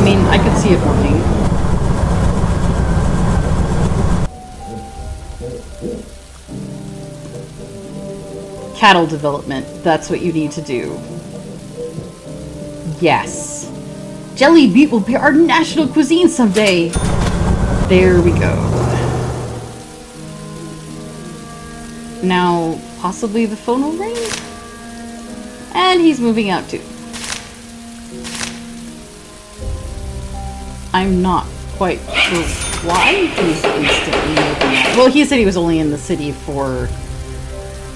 I could see it working. Cattle development. That's what you need to do. Yes. Jellied meat will be our national cuisine someday. There we go. Now, possibly the phone will ring? And he's moving out too. I'm not quite sure why he's instantly moving out. Well, he said he was only in the city for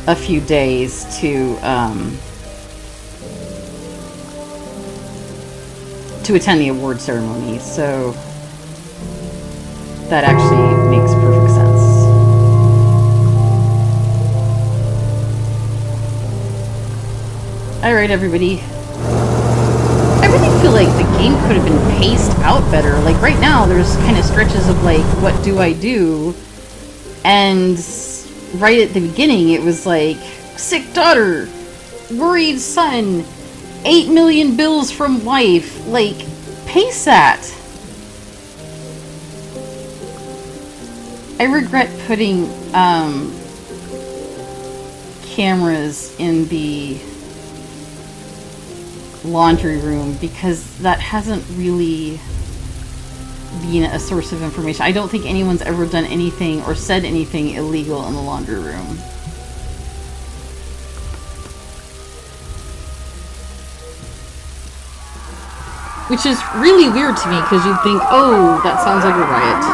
a few days to attend the award ceremony, so that actually makes perfect sense. Alright, everybody. I really feel like the game could have been paced out better. Like, right now, there's kind of stretches of, like, what do I do? And right at the beginning, it was like, sick daughter, worried son, 8 million bills from wife. Like, pace that. I regret putting, cameras in the laundry room because that hasn't really been a source of information. I don't think anyone's ever done anything or said anything illegal in the laundry room. Which is really weird to me because you'd think, oh, that sounds like a riot.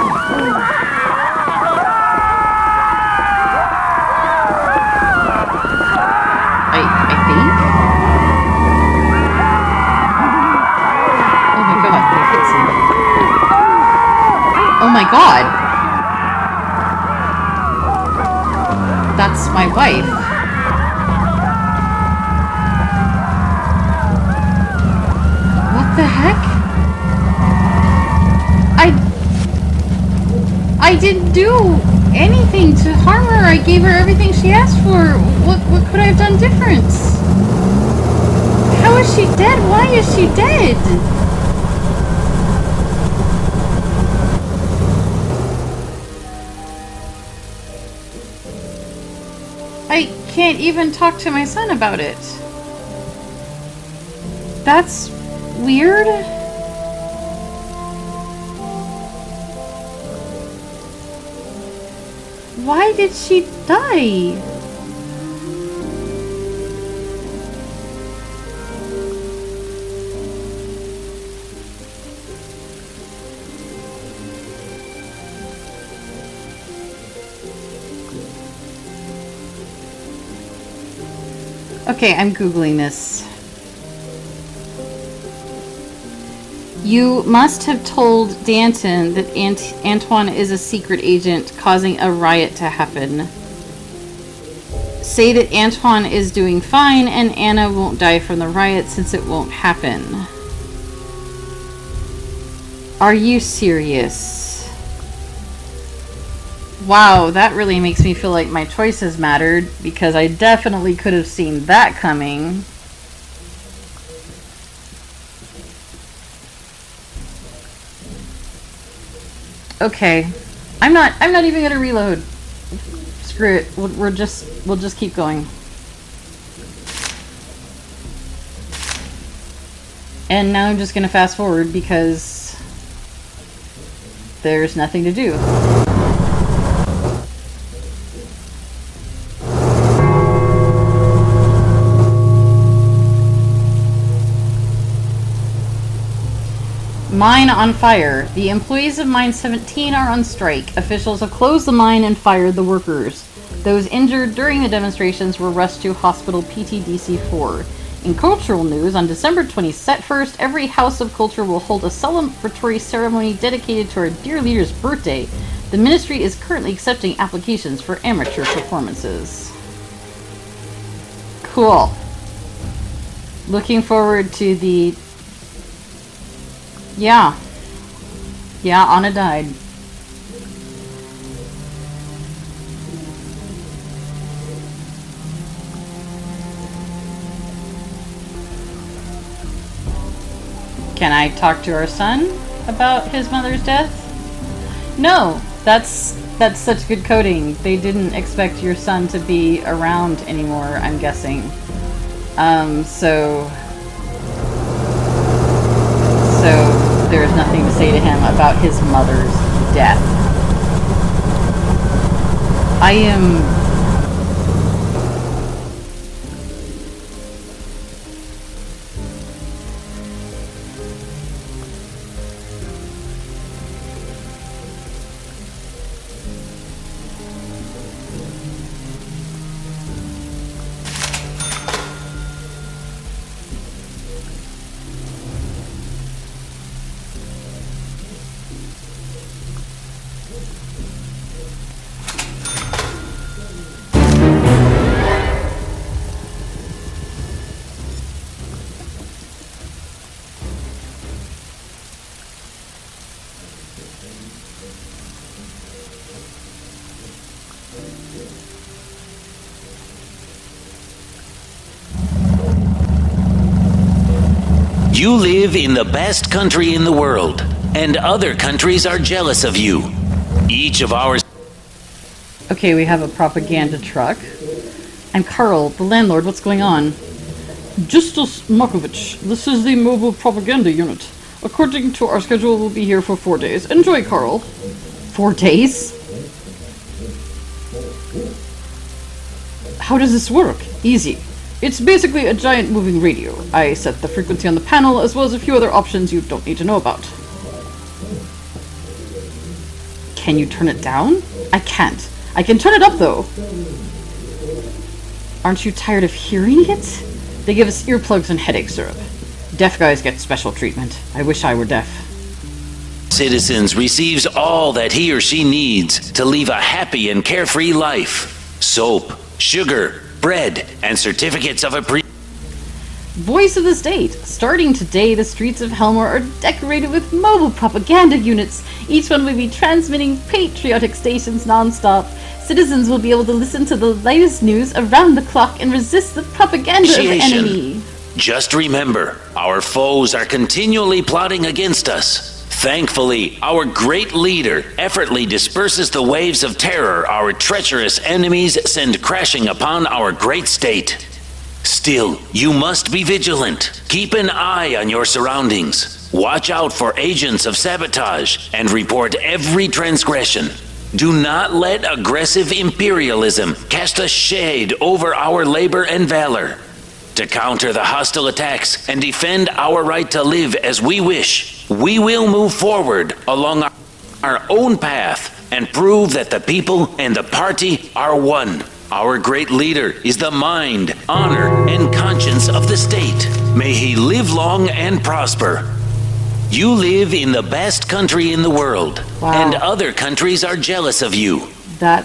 I think? Oh my god, they hit somebody. Oh my god! That's my wife. What the heck? I didn't do anything to harm her. I gave her everything she asked for. What could I have done different? How is she dead? Why is she dead? I can't even talk to my son about it. That's weird. Why did she die? Okay, I'm Googling this. You must have told Danton that Antoine is a secret agent causing a riot to happen. Say that Antoine is doing fine and Anna won't die from the riot since it won't happen. Are you serious? Wow, that really makes me feel like my choices mattered, because I definitely could have seen that coming. Okay. I'm not even gonna reload. Screw it. We'll just keep going. And now I'm just gonna fast forward because there's nothing to do. Mine on fire. The employees of Mine 17 are on strike. Officials have closed the mine and fired the workers. Those injured during the demonstrations were rushed to Hospital PTDC-4. In cultural news, on December 21st, every House of Culture will hold a celebratory ceremony dedicated to our dear leader's birthday. The ministry is currently accepting applications for amateur performances. Cool. Looking forward to the... Yeah, Anna died. Can I talk to our son about his mother's death? No, that's such good coding. They didn't expect your son to be around anymore, I'm guessing. So there's nothing to say to him about his mother's death. I am... You live in the best country in the world, and other countries are jealous of you. Each of ours... Okay, we have a propaganda truck. I'm Carl, the landlord. What's going on? Justus Markovich, this is the mobile propaganda unit. According to our schedule, we'll be here for 4 days. Enjoy, Carl. 4 days? How does this work? Easy. It's basically a giant moving radio. I set the frequency on the panel, as well as a few other options you don't need to know about. Can you turn it down? I can't. I can turn it up, though. Aren't you tired of hearing it? They give us earplugs and headache syrup. Deaf guys get special treatment. I wish I were deaf. Citizens receives all that he or she needs to live a happy and carefree life. Soap, sugar, bread, and certificates of appreciation. Voice of the state. Starting today, the streets of Helmore are decorated with mobile propaganda units. Each one will be transmitting patriotic stations non-stop. Citizens will be able to listen to the latest news around the clock and resist the propaganda of the enemy. Just remember, our foes are continually plotting against us. Thankfully, our great leader effortlessly disperses the waves of terror our treacherous enemies send crashing upon our great state. Still, you must be vigilant. Keep an eye on your surroundings. Watch out for agents of sabotage and report every transgression. Do not let aggressive imperialism cast a shade over our labor and valor. To counter the hostile attacks and defend our right to live as we wish, we will move forward along our own path and prove that the people and the party are one. Our great leader is the mind, honor, and conscience of the state. May he live long and prosper. You live in the best country in the world, and other countries are jealous of you.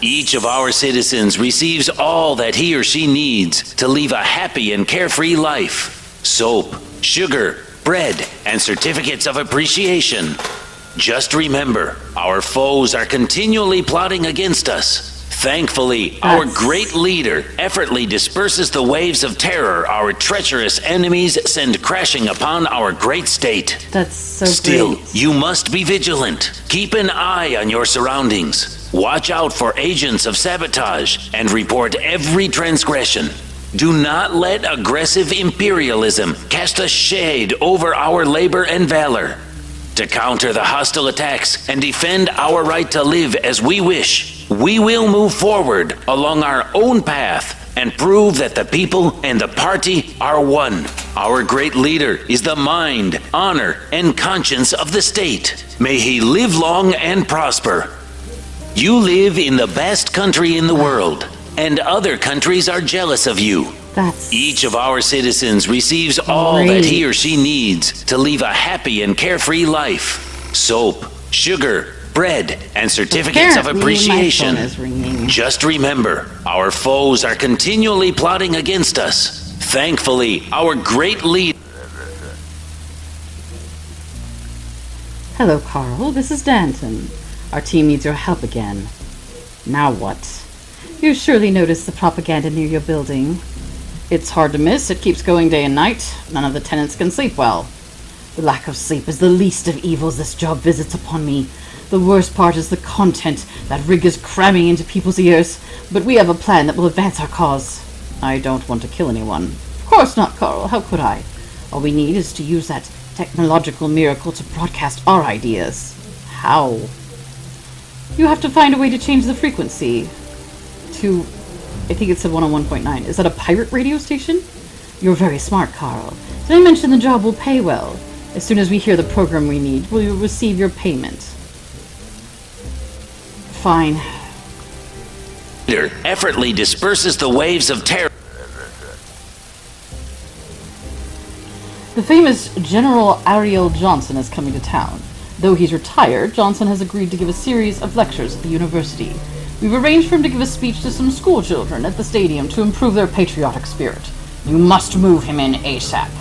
Each of our citizens receives all that he or she needs to live a happy and carefree life. Soap, sugar, bread, and certificates of appreciation. Just remember, our foes are continually plotting against us. Thankfully, our great leader effortlessly disperses the waves of terror our treacherous enemies send crashing upon our great state. That's so Still, great. you must be vigilant. Keep an eye on your surroundings. Watch out for agents of sabotage and report every transgression. Do not let aggressive imperialism cast a shade over our labor and valor. To counter the hostile attacks and defend our right to live as we wish, we will move forward along our own path and prove that the people and the party are one. Our great leader is the mind, honor, and conscience of the state. May he live long and prosper. You live in the best country in the world, and other countries are jealous of you. Each of our citizens receives all that he or she needs to live a happy and carefree life. Soap, sugar, bread, and certificates of appreciation. My phone is ringing. Just remember, our foes are continually plotting against us. Thankfully, our great leader... Hello, Carl. This is Danton. Our team needs your help again. Now what? You surely noticed the propaganda near your building. It's hard to miss. It keeps going day and night. None of the tenants can sleep well. The lack of sleep is the least of evils this job visits upon me. The worst part is the content that rig is cramming into people's ears. But we have a plan that will advance our cause. I don't want to kill anyone. Of course not, Carl. How could I? All we need is to use that technological miracle to broadcast our ideas. How? You have to find a way to change the frequency to... I think it said 101.9. Is that a pirate radio station? You're very smart, Carl. Did I mention the job will pay well? As soon as we hear the program we need, will you receive your payment? Fine. Effortlessly disperses the waves of terror. The famous General Ariel Johnson is coming to town. Though he's retired, Johnson has agreed to give a series of lectures at the university. We've arranged for him to give a speech to some school children at the stadium to improve their patriotic spirit. You must move him in ASAP.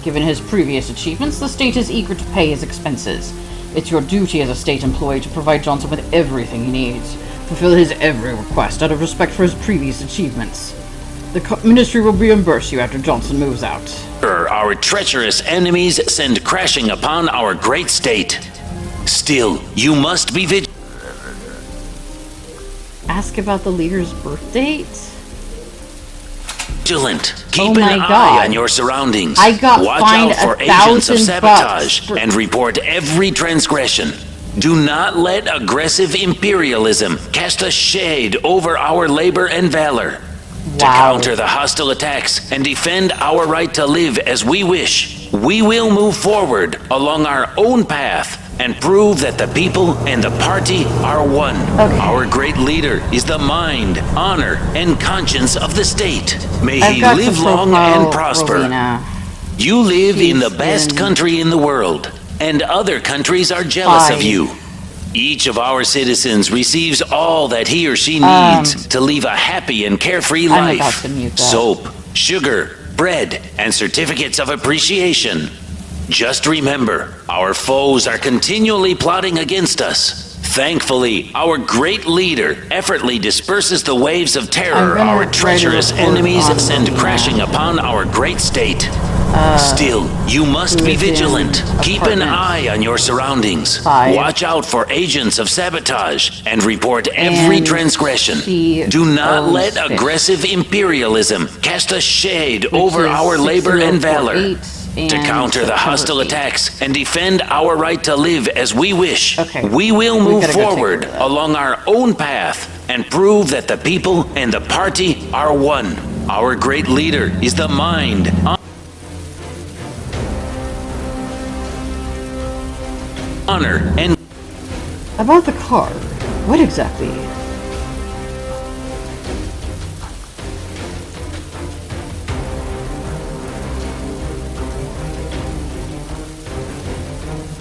Given his previous achievements, the state is eager to pay his expenses. It's your duty as a state employee to provide Johnson with everything he needs. Fulfill his every request out of respect for his previous achievements. The ministry will reimburse you after Johnson moves out. Our treacherous enemies send crashing upon our great state. Still, you must be vigilant. Ask about the leader's birth date? Keep an eye on your surroundings. I got Watch fined out for agents of sabotage and report every transgression. Do not let aggressive imperialism cast a shade over our labor and valor. To counter the hostile attacks and defend our right to live as we wish, we will move forward along our own path and prove that the people and the party are one. Our great leader is the mind, honor, and conscience of the state. May he live long and prosper. Rowena. You live in the best country in the world, and other countries are jealous of you. Each of our citizens receives all that he or she needs to live a happy and carefree life. Soap, sugar, bread, and certificates of appreciation. Just remember, our foes are continually plotting against us. Thankfully, our great leader effortlessly disperses the waves of terror our treacherous enemies send crashing upon our great state. Still, you must be lives in vigilant. Keep an apartment eye on your surroundings. 5. Watch out for agents of sabotage and report every And transgression. she Do not owns let fish. aggressive imperialism cast a shade over is our labor and valor. 6048 To and counter the September hostile 8th. attacks and defend our right to live as we wish, Okay. we will We move gotta go take forward care of that. along our own path and prove that the people and the party are one. Our great leader is the mind, honor, and About the car, what exactly?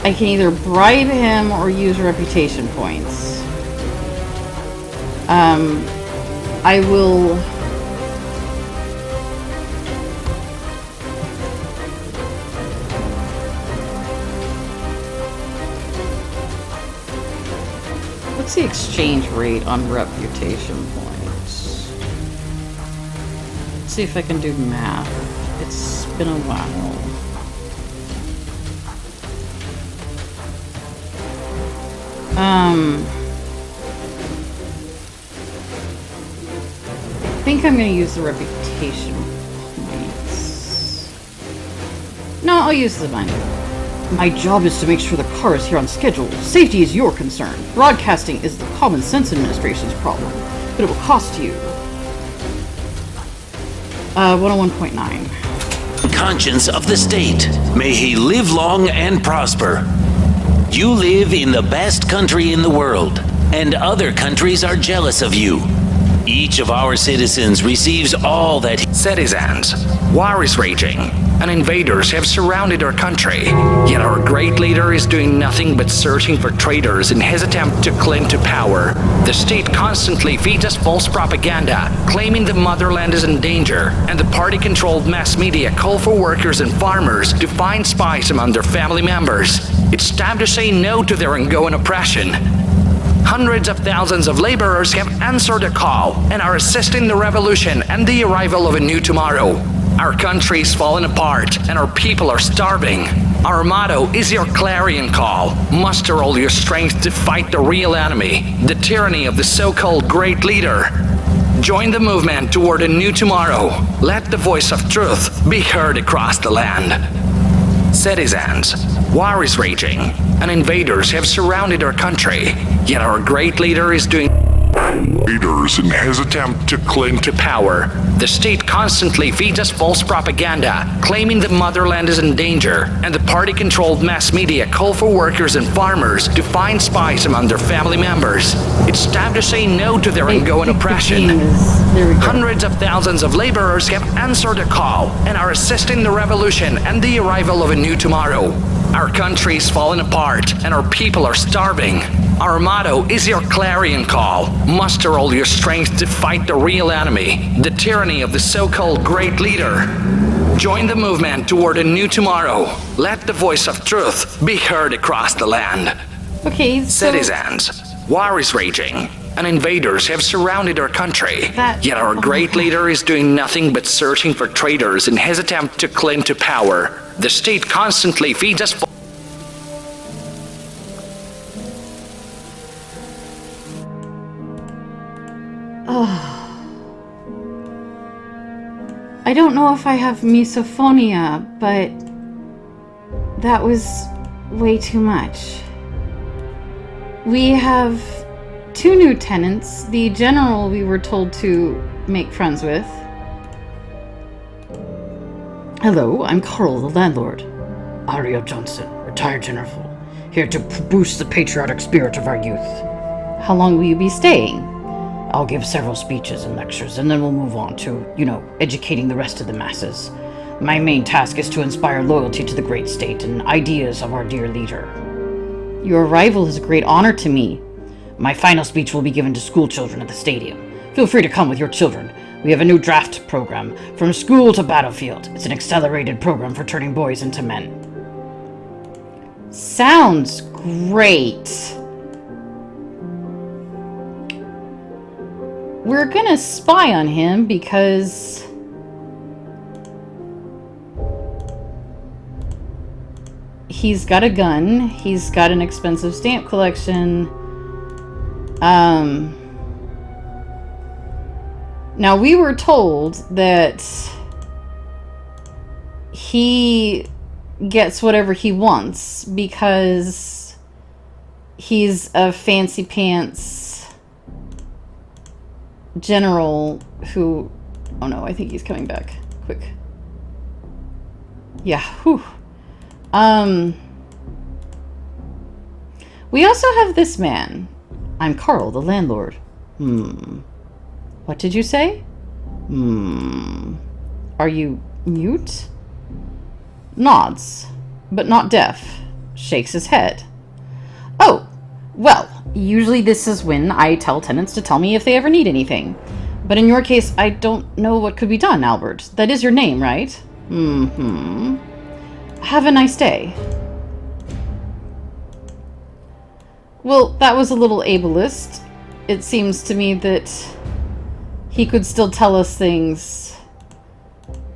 I can either bribe him or use reputation points. I will... What's the exchange rate on reputation points? Let's see if I can do math. It's been a while. I think I'm going to use the reputation points. No, I'll use the money. My job is to make sure the car is here on schedule. Safety is your concern. Broadcasting is the Common Sense Administration's problem, but it will cost you. 101.9. conscience of the state. May he live long and prosper. You live in the best country in the world, and other countries are jealous of you. Each of our citizens receives all that Citizens, war is raging, and invaders have surrounded our country. Yet our great leader is doing nothing but searching for traitors in his attempt to cling to power. The state constantly feeds us false propaganda, claiming the motherland is in danger, and the party-controlled mass media call for workers and farmers to find spies among their family members. It's time to say no to their ongoing oppression. Hundreds of thousands of laborers have answered the call and are assisting the revolution and the arrival of a new tomorrow. Our country is falling apart and our people are starving. Our motto is your clarion call. Muster all your strength to fight the real enemy, the tyranny of the so-called great leader. Join the movement toward a new tomorrow. Let the voice of truth be heard across the land. Citizens, war is raging, and invaders have surrounded our country. Yet our great leader is doing Leaders in his attempt to cling to power. The state constantly feeds us false propaganda, claiming the motherland is in danger, and the party-controlled mass media call for workers and farmers to find spies among their family members. It's time to say no to their ongoing oppression. There we go. Hundreds of thousands of laborers have answered the call and are assisting the revolution and the arrival of a new tomorrow. Our country is falling apart and our people are starving. Our motto is your clarion call. Muster all your strength to fight the real enemy, the tyranny of the so-called great leader. Join the movement toward a new tomorrow. Let the voice of truth be heard across the land. Okay, so Citizens, war is raging, and invaders have surrounded our country. Yet our great leader is doing nothing but searching for traitors in his attempt to cling to power. The state constantly feeds us I don't know if I have misophonia, but that was way too much. We have 2 new tenants. The general we were told to make friends with. Hello, I'm Carl, the landlord. Aria Johnson, retired general, here to boost the patriotic spirit of our youth. How long will you be staying? I'll give several speeches and lectures, and then we'll move on to, educating the rest of the masses. My main task is to inspire loyalty to the great state and ideas of our dear leader. Your arrival is a great honor to me. My final speech will be given to school children at the stadium. Feel free to come with your children. We have a new draft program, From School to Battlefield. It's an accelerated program for turning boys into men. Sounds great. We're gonna spy on him because He's got a gun. He's got an expensive stamp collection. Now, we were told that he gets whatever he wants because he's a fancy pants general who... Oh no, I think he's coming back. Quick. Yeah, whew. We also have this man. I'm Carl, the landlord. What did you say? Are you mute? Nods, but not deaf. Shakes his head. Oh, well, usually this is when I tell tenants to tell me if they ever need anything. But in your case, I don't know what could be done, Albert. That is your name, right? Have a nice day. Well, that was a little ableist. It seems to me that he could still tell us things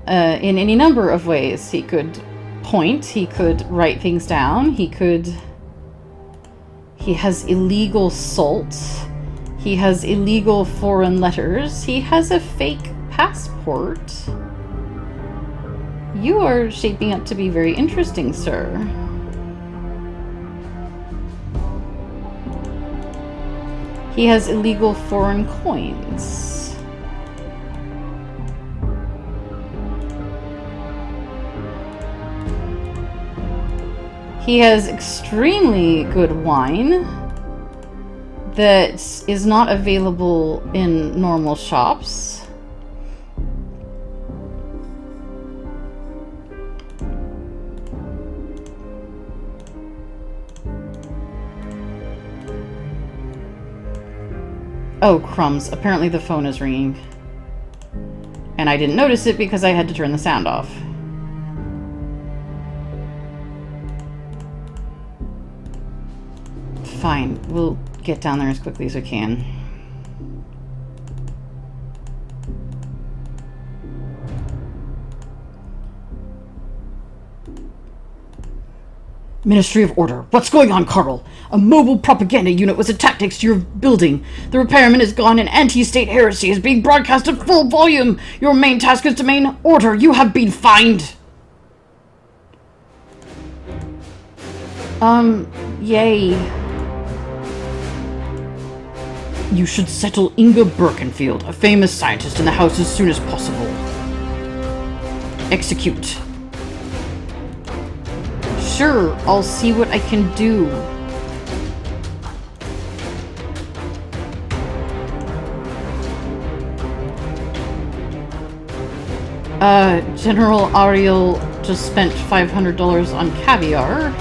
in any number of ways. He could point, he could write things down, he has illegal salt, he has illegal foreign letters, he has a fake passport. You are shaping up to be very interesting, sir. He has illegal foreign coins. He has extremely good wine that is not available in normal shops. Oh, crumbs. Apparently the phone is ringing. And I didn't notice it because I had to turn the sound off. Fine. We'll get down there as quickly as we can. Ministry of Order. What's going on, Carl? A mobile propaganda unit was attacked next to your building. The repairman is gone and anti-state heresy is being broadcast at full volume. Your main task is to maintain order. You have been fined. Yay. You should settle Inga Birkenfield, a famous scientist, in the house as soon as possible. Execute. Sure, I'll see what I can do. General Ariel just spent $500 on caviar.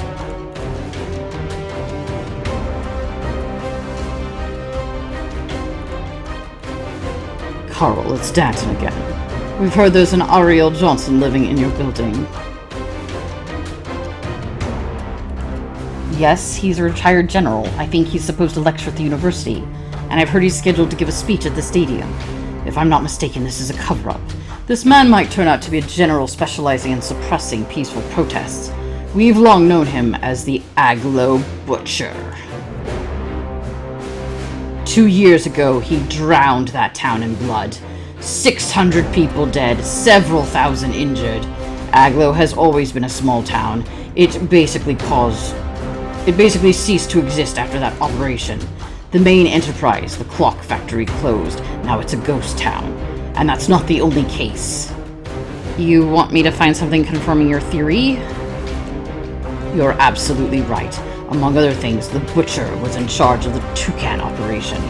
Carl, it's Danton again. We've heard there's an Ariel Johnson living in your building. Yes, he's a retired general. I think he's supposed to lecture at the university. And I've heard he's scheduled to give a speech at the stadium. If I'm not mistaken, this is a cover-up. This man might turn out to be a general specializing in suppressing peaceful protests. We've long known him as the Aglo Butcher. 2 years ago, he drowned that town in blood. 600 people dead, several thousand injured. Aglo has always been a small town. It basically ceased to exist after that operation. The main enterprise, the clock factory, closed. Now it's a ghost town. And that's not the only case. You want me to find something confirming your theory? You're absolutely right. Among other things, the Butcher was in charge of the Toucan operation.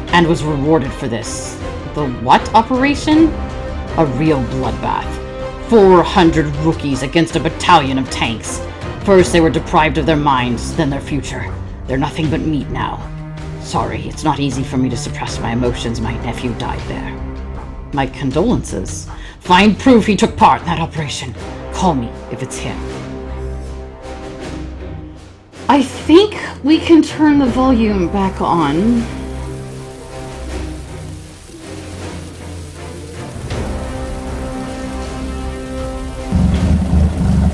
And was rewarded for this. The what operation? A real bloodbath. 400 rookies against a battalion of tanks. First they were deprived of their minds, then their future. They're nothing but meat now. Sorry, it's not easy for me to suppress my emotions. My nephew died there. My condolences. Find proof he took part in that operation. Call me if it's him. I think we can turn the volume back on.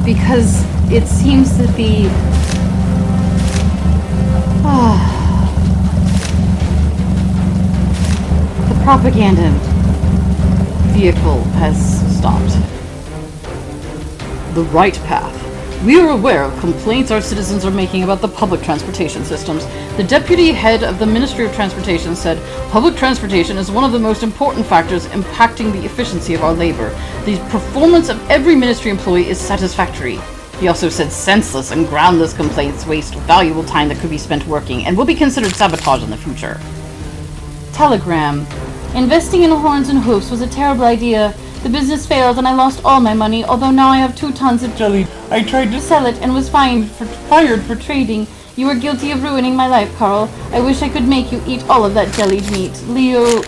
Because it seems that the propaganda vehicle has stopped. The right path. We are aware of complaints our citizens are making about the public transportation systems. The deputy head of the Ministry of Transportation said, public transportation is one of the most important factors impacting the efficiency of our labor. The performance of every ministry employee is satisfactory. He also said senseless and groundless complaints waste valuable time that could be spent working and will be considered sabotage in the future. Telegram. Investing in horns and hoofs was a terrible idea. The business failed and I lost all my money, although now I have 2 tons of jelly. I tried to sell it and was fired for trading. You were guilty of ruining my life, Carl. I wish I could make you eat all of that jellied meat. Leo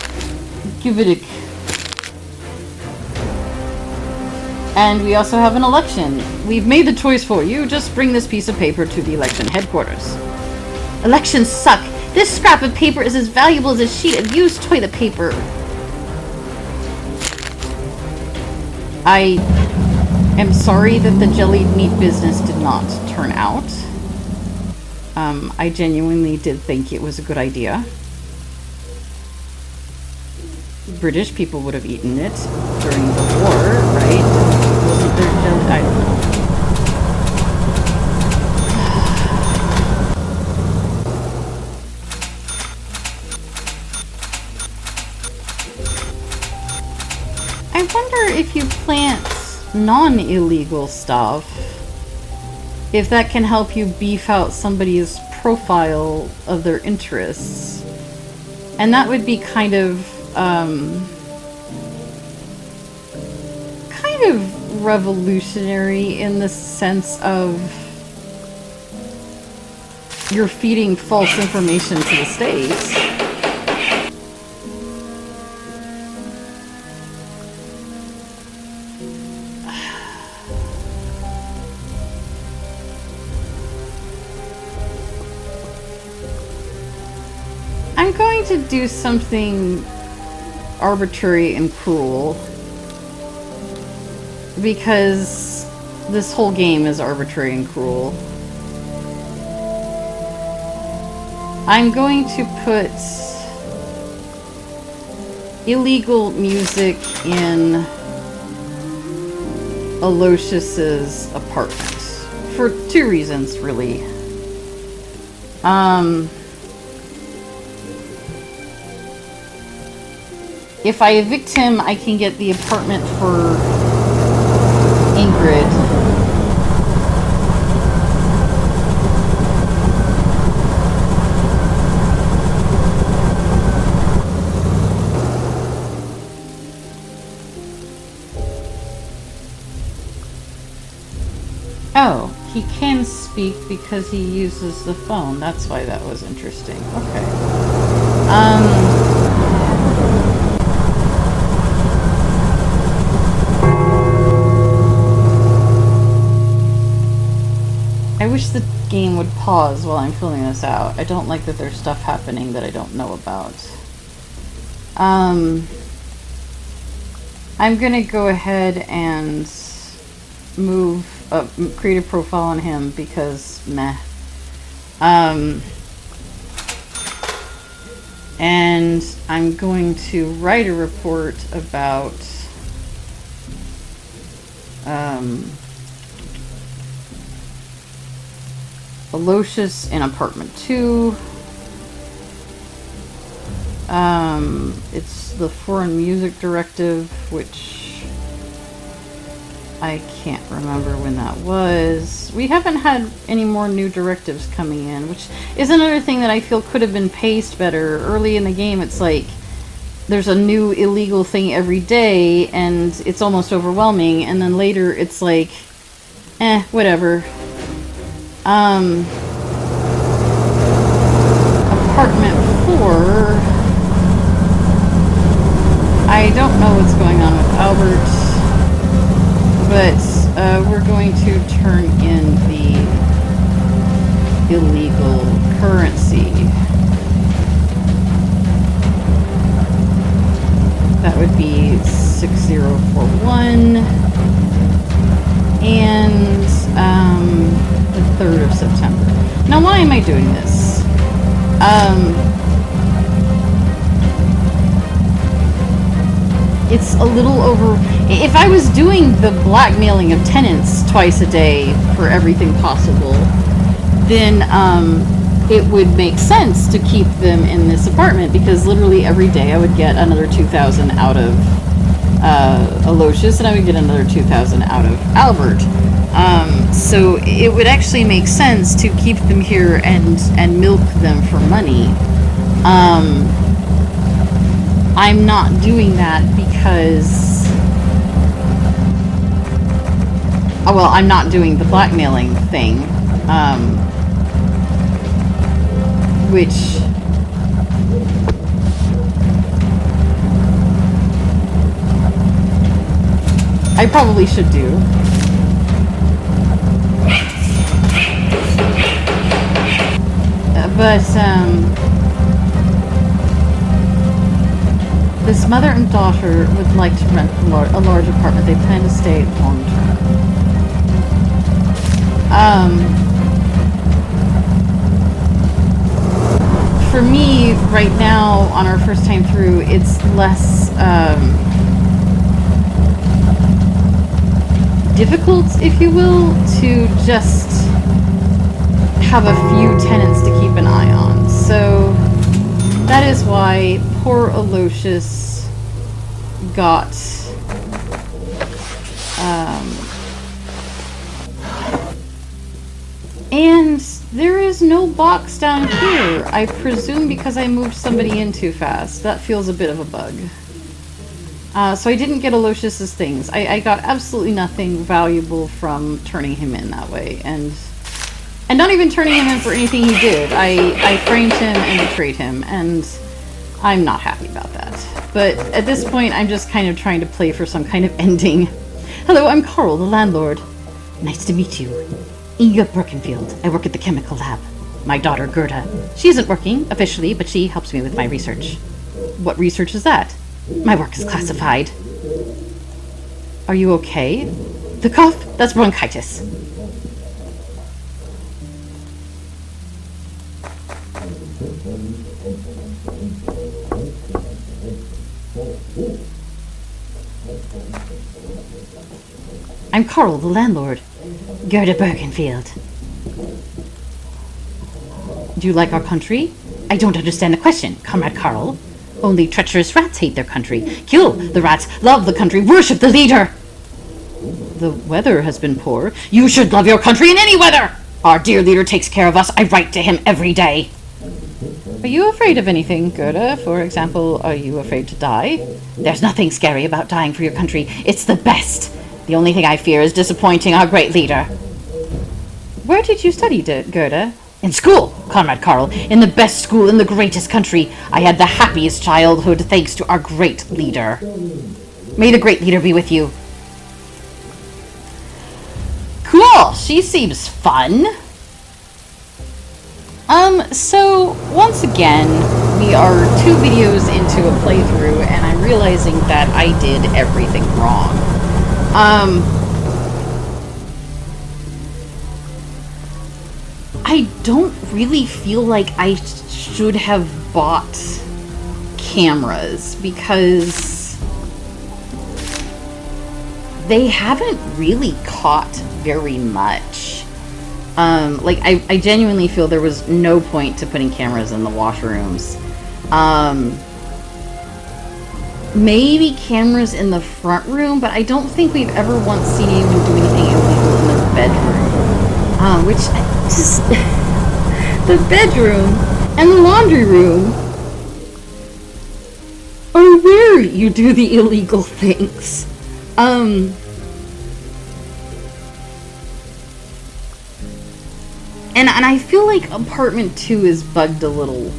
Gividic. And we also have an election. We've made the choice for you. Just bring this piece of paper to the election headquarters. Elections suck. This scrap of paper is as valuable as a sheet of used toilet paper. I am sorry that the jellied meat business did not turn out. I genuinely did think it was a good idea. British people would have eaten it during the war, right? Wasn't there jelly? I don't know. I wonder if you plant non-illegal stuff, if that can help you beef out somebody's profile of their interests. And that would be kind of revolutionary in the sense of you're feeding false information to the state. I'm going to do something arbitrary and cruel because this whole game is arbitrary and cruel. I'm going to put illegal music in Aloysius's apartment for 2 reasons, really. If I evict him, I can get the apartment for Ingrid. Oh, he can speak because he uses the phone. That's why that was interesting. Okay. I wish the game would pause while I'm filling this out. I don't like that there's stuff happening that I don't know about. I'm gonna go ahead and create a profile on him because meh. And I'm going to write a report about Aloysius in apartment 2. It's the foreign music directive, which I can't remember when that was. We haven't had any more new directives coming in, which is another thing that I feel could have been paced better. Early in the game, it's like there's a new illegal thing every day, and it's almost overwhelming, and then later it's like, whatever. Apartment 4. I don't know what's going on with Albert, but we're going to turn in the illegal currency. That would be 6041. And The 3rd of September. Now, why am I doing this? It's a little over... If I was doing the blackmailing of tenants twice a day for everything possible, then it would make sense to keep them in this apartment, because literally every day I would get another 2,000 out of Aloysius, and I would get another 2,000 out of Albert. So it would actually make sense to keep them here and milk them for money. I'm not doing that because... Oh, well, I'm not doing the blackmailing thing, which... I probably should do. But, this mother and daughter would like to rent a large apartment. They plan to stay long term. For me, right now, on our first time through, it's less, difficult, if you will, to just have a few tenants to keep an eye on. So that is why poor Aloysius got and there is no box down here. I presume because I moved somebody in too fast. That feels a bit of a bug. So I didn't get Aloysius's things. I got absolutely nothing valuable from turning him in that way, and not even turning him in for anything he did. I framed him and betrayed him, and I'm not happy about that. But at this point, I'm just kind of trying to play for some kind of ending. Hello, I'm Carl, the landlord. Nice to meet you. Inga Birkenfield. I work at the chemical lab. My daughter, Gerda. She isn't working, officially, but she helps me with my research. What research is that? My work is classified. Are you okay? The cough? That's bronchitis. I'm Carl, the landlord. Gerda Birkenfield. Do you like our country? I don't understand the question, Comrade Carl. Only treacherous rats hate their country. Kill the rats, love the country, worship the leader. The weather has been poor. You should love your country in any weather. Our dear leader takes care of us. I write to him every day. Are you afraid of anything, Gerda? For example, are you afraid to die? There's nothing scary about dying for your country. It's the best. The only thing I fear is disappointing our great leader. Where did you study, Gerda? In school, Comrade Carl. In the best school in the greatest country. I had the happiest childhood thanks to our great leader. May the great leader be with you. Cool! She seems fun. So, once again, we are 2 videos into a playthrough, and I'm realizing that I did everything wrong. I don't really feel like I should have bought cameras, because they haven't really caught very much. I genuinely feel there was no point to putting cameras in the washrooms. Maybe cameras in the front room, but I don't think we've ever once seen anyone do anything illegal in the bedroom. Which, just... the bedroom and the laundry room are where you do the illegal things. And I feel like apartment 2 is bugged a little.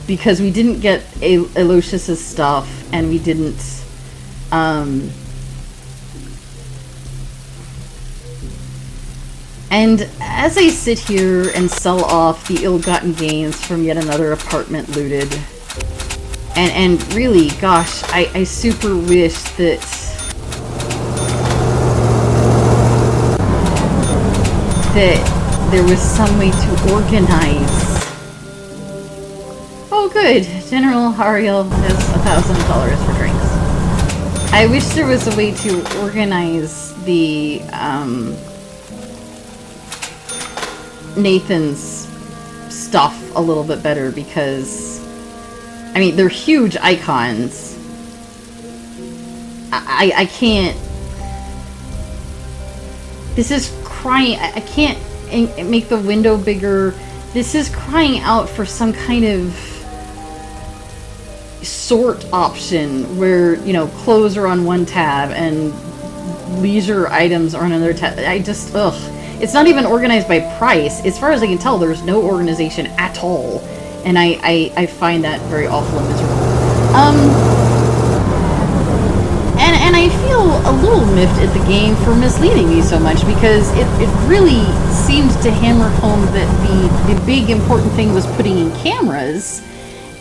Because we didn't get Aloysius's stuff, and we didn't, and as I sit here and sell off the ill-gotten gains from yet another apartment looted, and really, gosh, I super wish that that there was some way to organize. Oh, good. General Ariel has $1,000 for drinks. I wish there was a way to organize the Nathan's stuff a little bit better, because I mean, they're huge icons. I can't. This is crying. I can't make the window bigger. This is crying out for some kind of sort option where, you know, clothes are on one tab and leisure items are on another tab. It's not even organized by price. As far as I can tell, there's no organization at all. And I find that very awful and miserable. And I feel a little miffed at the game for misleading me so much, because it really seemed to hammer home that the big important thing was putting in cameras,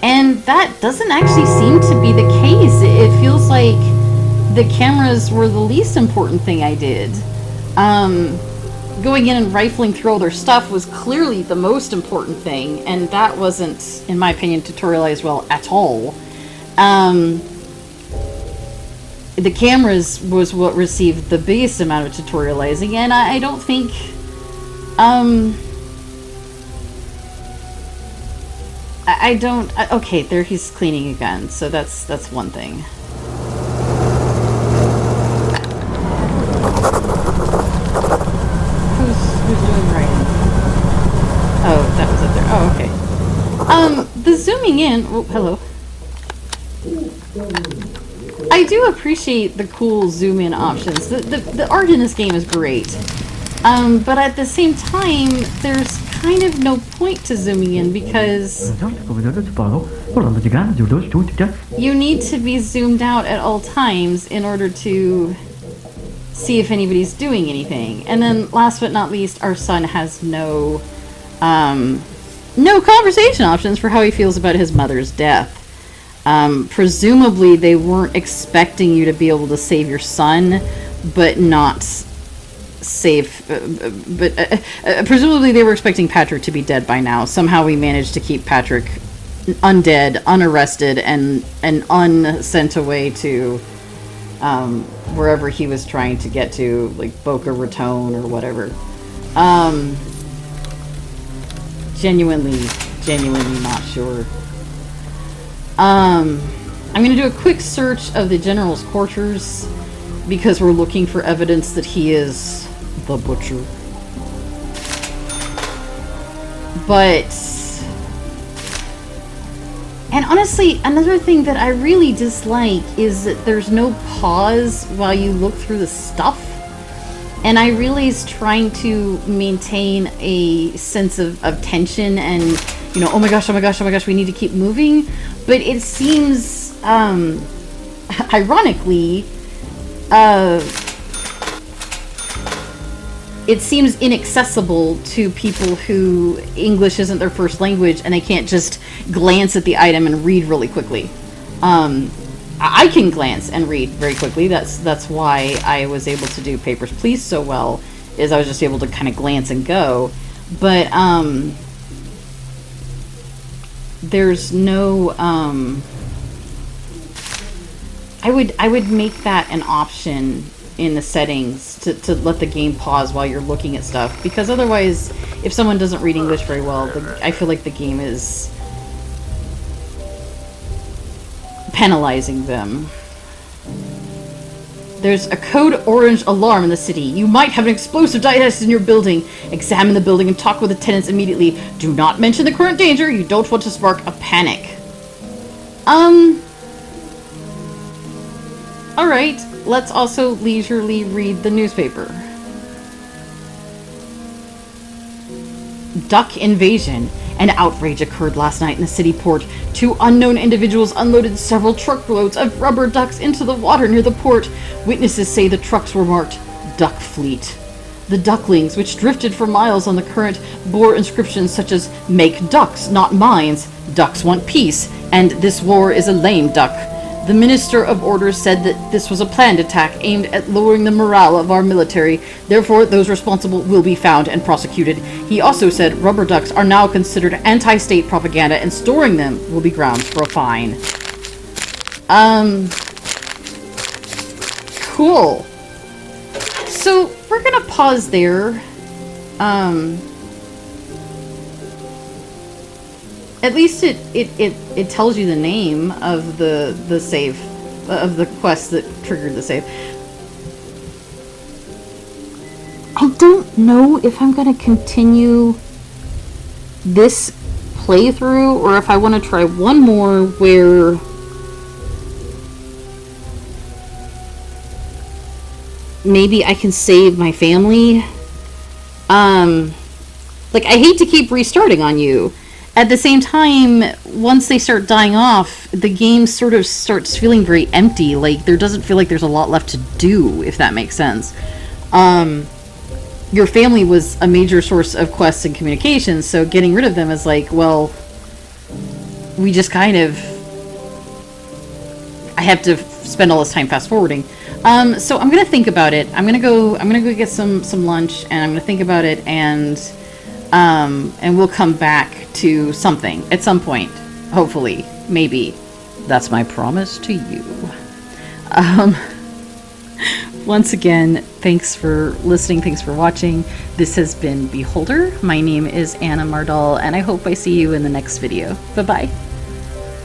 and that doesn't actually seem to be the case. It feels like the cameras were the least important thing I did. Going in and rifling through all their stuff was clearly the most important thing, and that wasn't, in my opinion, tutorialized well at all. The cameras was what received the biggest amount of tutorializing, and I don't think, okay, there he's cleaning again, so that's one thing. Who's doing writing? Oh, that was up there. Oh, okay. The zooming in, oh, hello. I do appreciate the cool zoom in options. The art in this game is great. But at the same time, there's kind of no point to zooming in, because you need to be zoomed out at all times in order to see if anybody's doing anything. And then last but not least, our son has no conversation options for how he feels about his mother's death. Presumably they weren't expecting you to be able to save your son, but not save, presumably they were expecting Patrick to be dead by now. Somehow we managed to keep Patrick undead, unarrested, and unsent away to wherever he was trying to get to, like Boca Raton or whatever. Genuinely not sure. I'm going to do a quick search of the General's quarters, because we're looking for evidence that he is the Butcher. And honestly, another thing that I really dislike is that there's no pause while you look through the stuff. And I realize trying to maintain a sense of tension and, you know, oh my gosh, we need to keep moving. But it seems, ironically, it seems inaccessible to people who English isn't their first language and they can't just glance at the item and read really quickly. I can glance and read very quickly. That's why I was able to do Papers, Please so well, is I was just able to kind of glance and go. But there's no I would make that an option in the settings to let the game pause while you're looking at stuff, because otherwise, if someone doesn't read English very well, I feel like the game is penalizing them. There's a code orange alarm in the city. You might have an explosive device in your building. Examine the building and talk with the tenants immediately. Do not mention the current danger. You don't want to spark a panic. Alright, let's also leisurely read the newspaper. Duck invasion. An outrage occurred last night in the city port. 2 unknown individuals unloaded several truckloads of rubber ducks into the water near the port. Witnesses say the trucks were marked Duck Fleet. The ducklings, which drifted for miles on the current, bore inscriptions such as "Make ducks, not mines," "Ducks want peace," and "This war is a lame duck." The Minister of Order said that this was a planned attack aimed at lowering the morale of our military. Therefore, those responsible will be found and prosecuted. He also said rubber ducks are now considered anti-state propaganda and storing them will be grounds for a fine. Cool. So, we're gonna pause there. At least it tells you the name of the save, of the quest that triggered the save. I don't know if I'm going to continue this playthrough or if I want to try one more where maybe I can save my family. Like, I hate to keep restarting on you. At the same time, once they start dying off, the game sort of starts feeling very empty. Like, there doesn't feel like there's a lot left to do, if that makes sense. Your family was a major source of quests and communications, so getting rid of them is like, well, we just kind of... I have to spend all this time fast forwarding. So I'm gonna think about it. I'm gonna go get some lunch, and I'm gonna think about it, and we'll come back to something at some point. Hopefully. Maybe. That's my promise to you. Once again, thanks for listening, thanks for watching. This has been Beholder. My name is Anna Mardal, and I hope I see you in the next video. Bye-bye.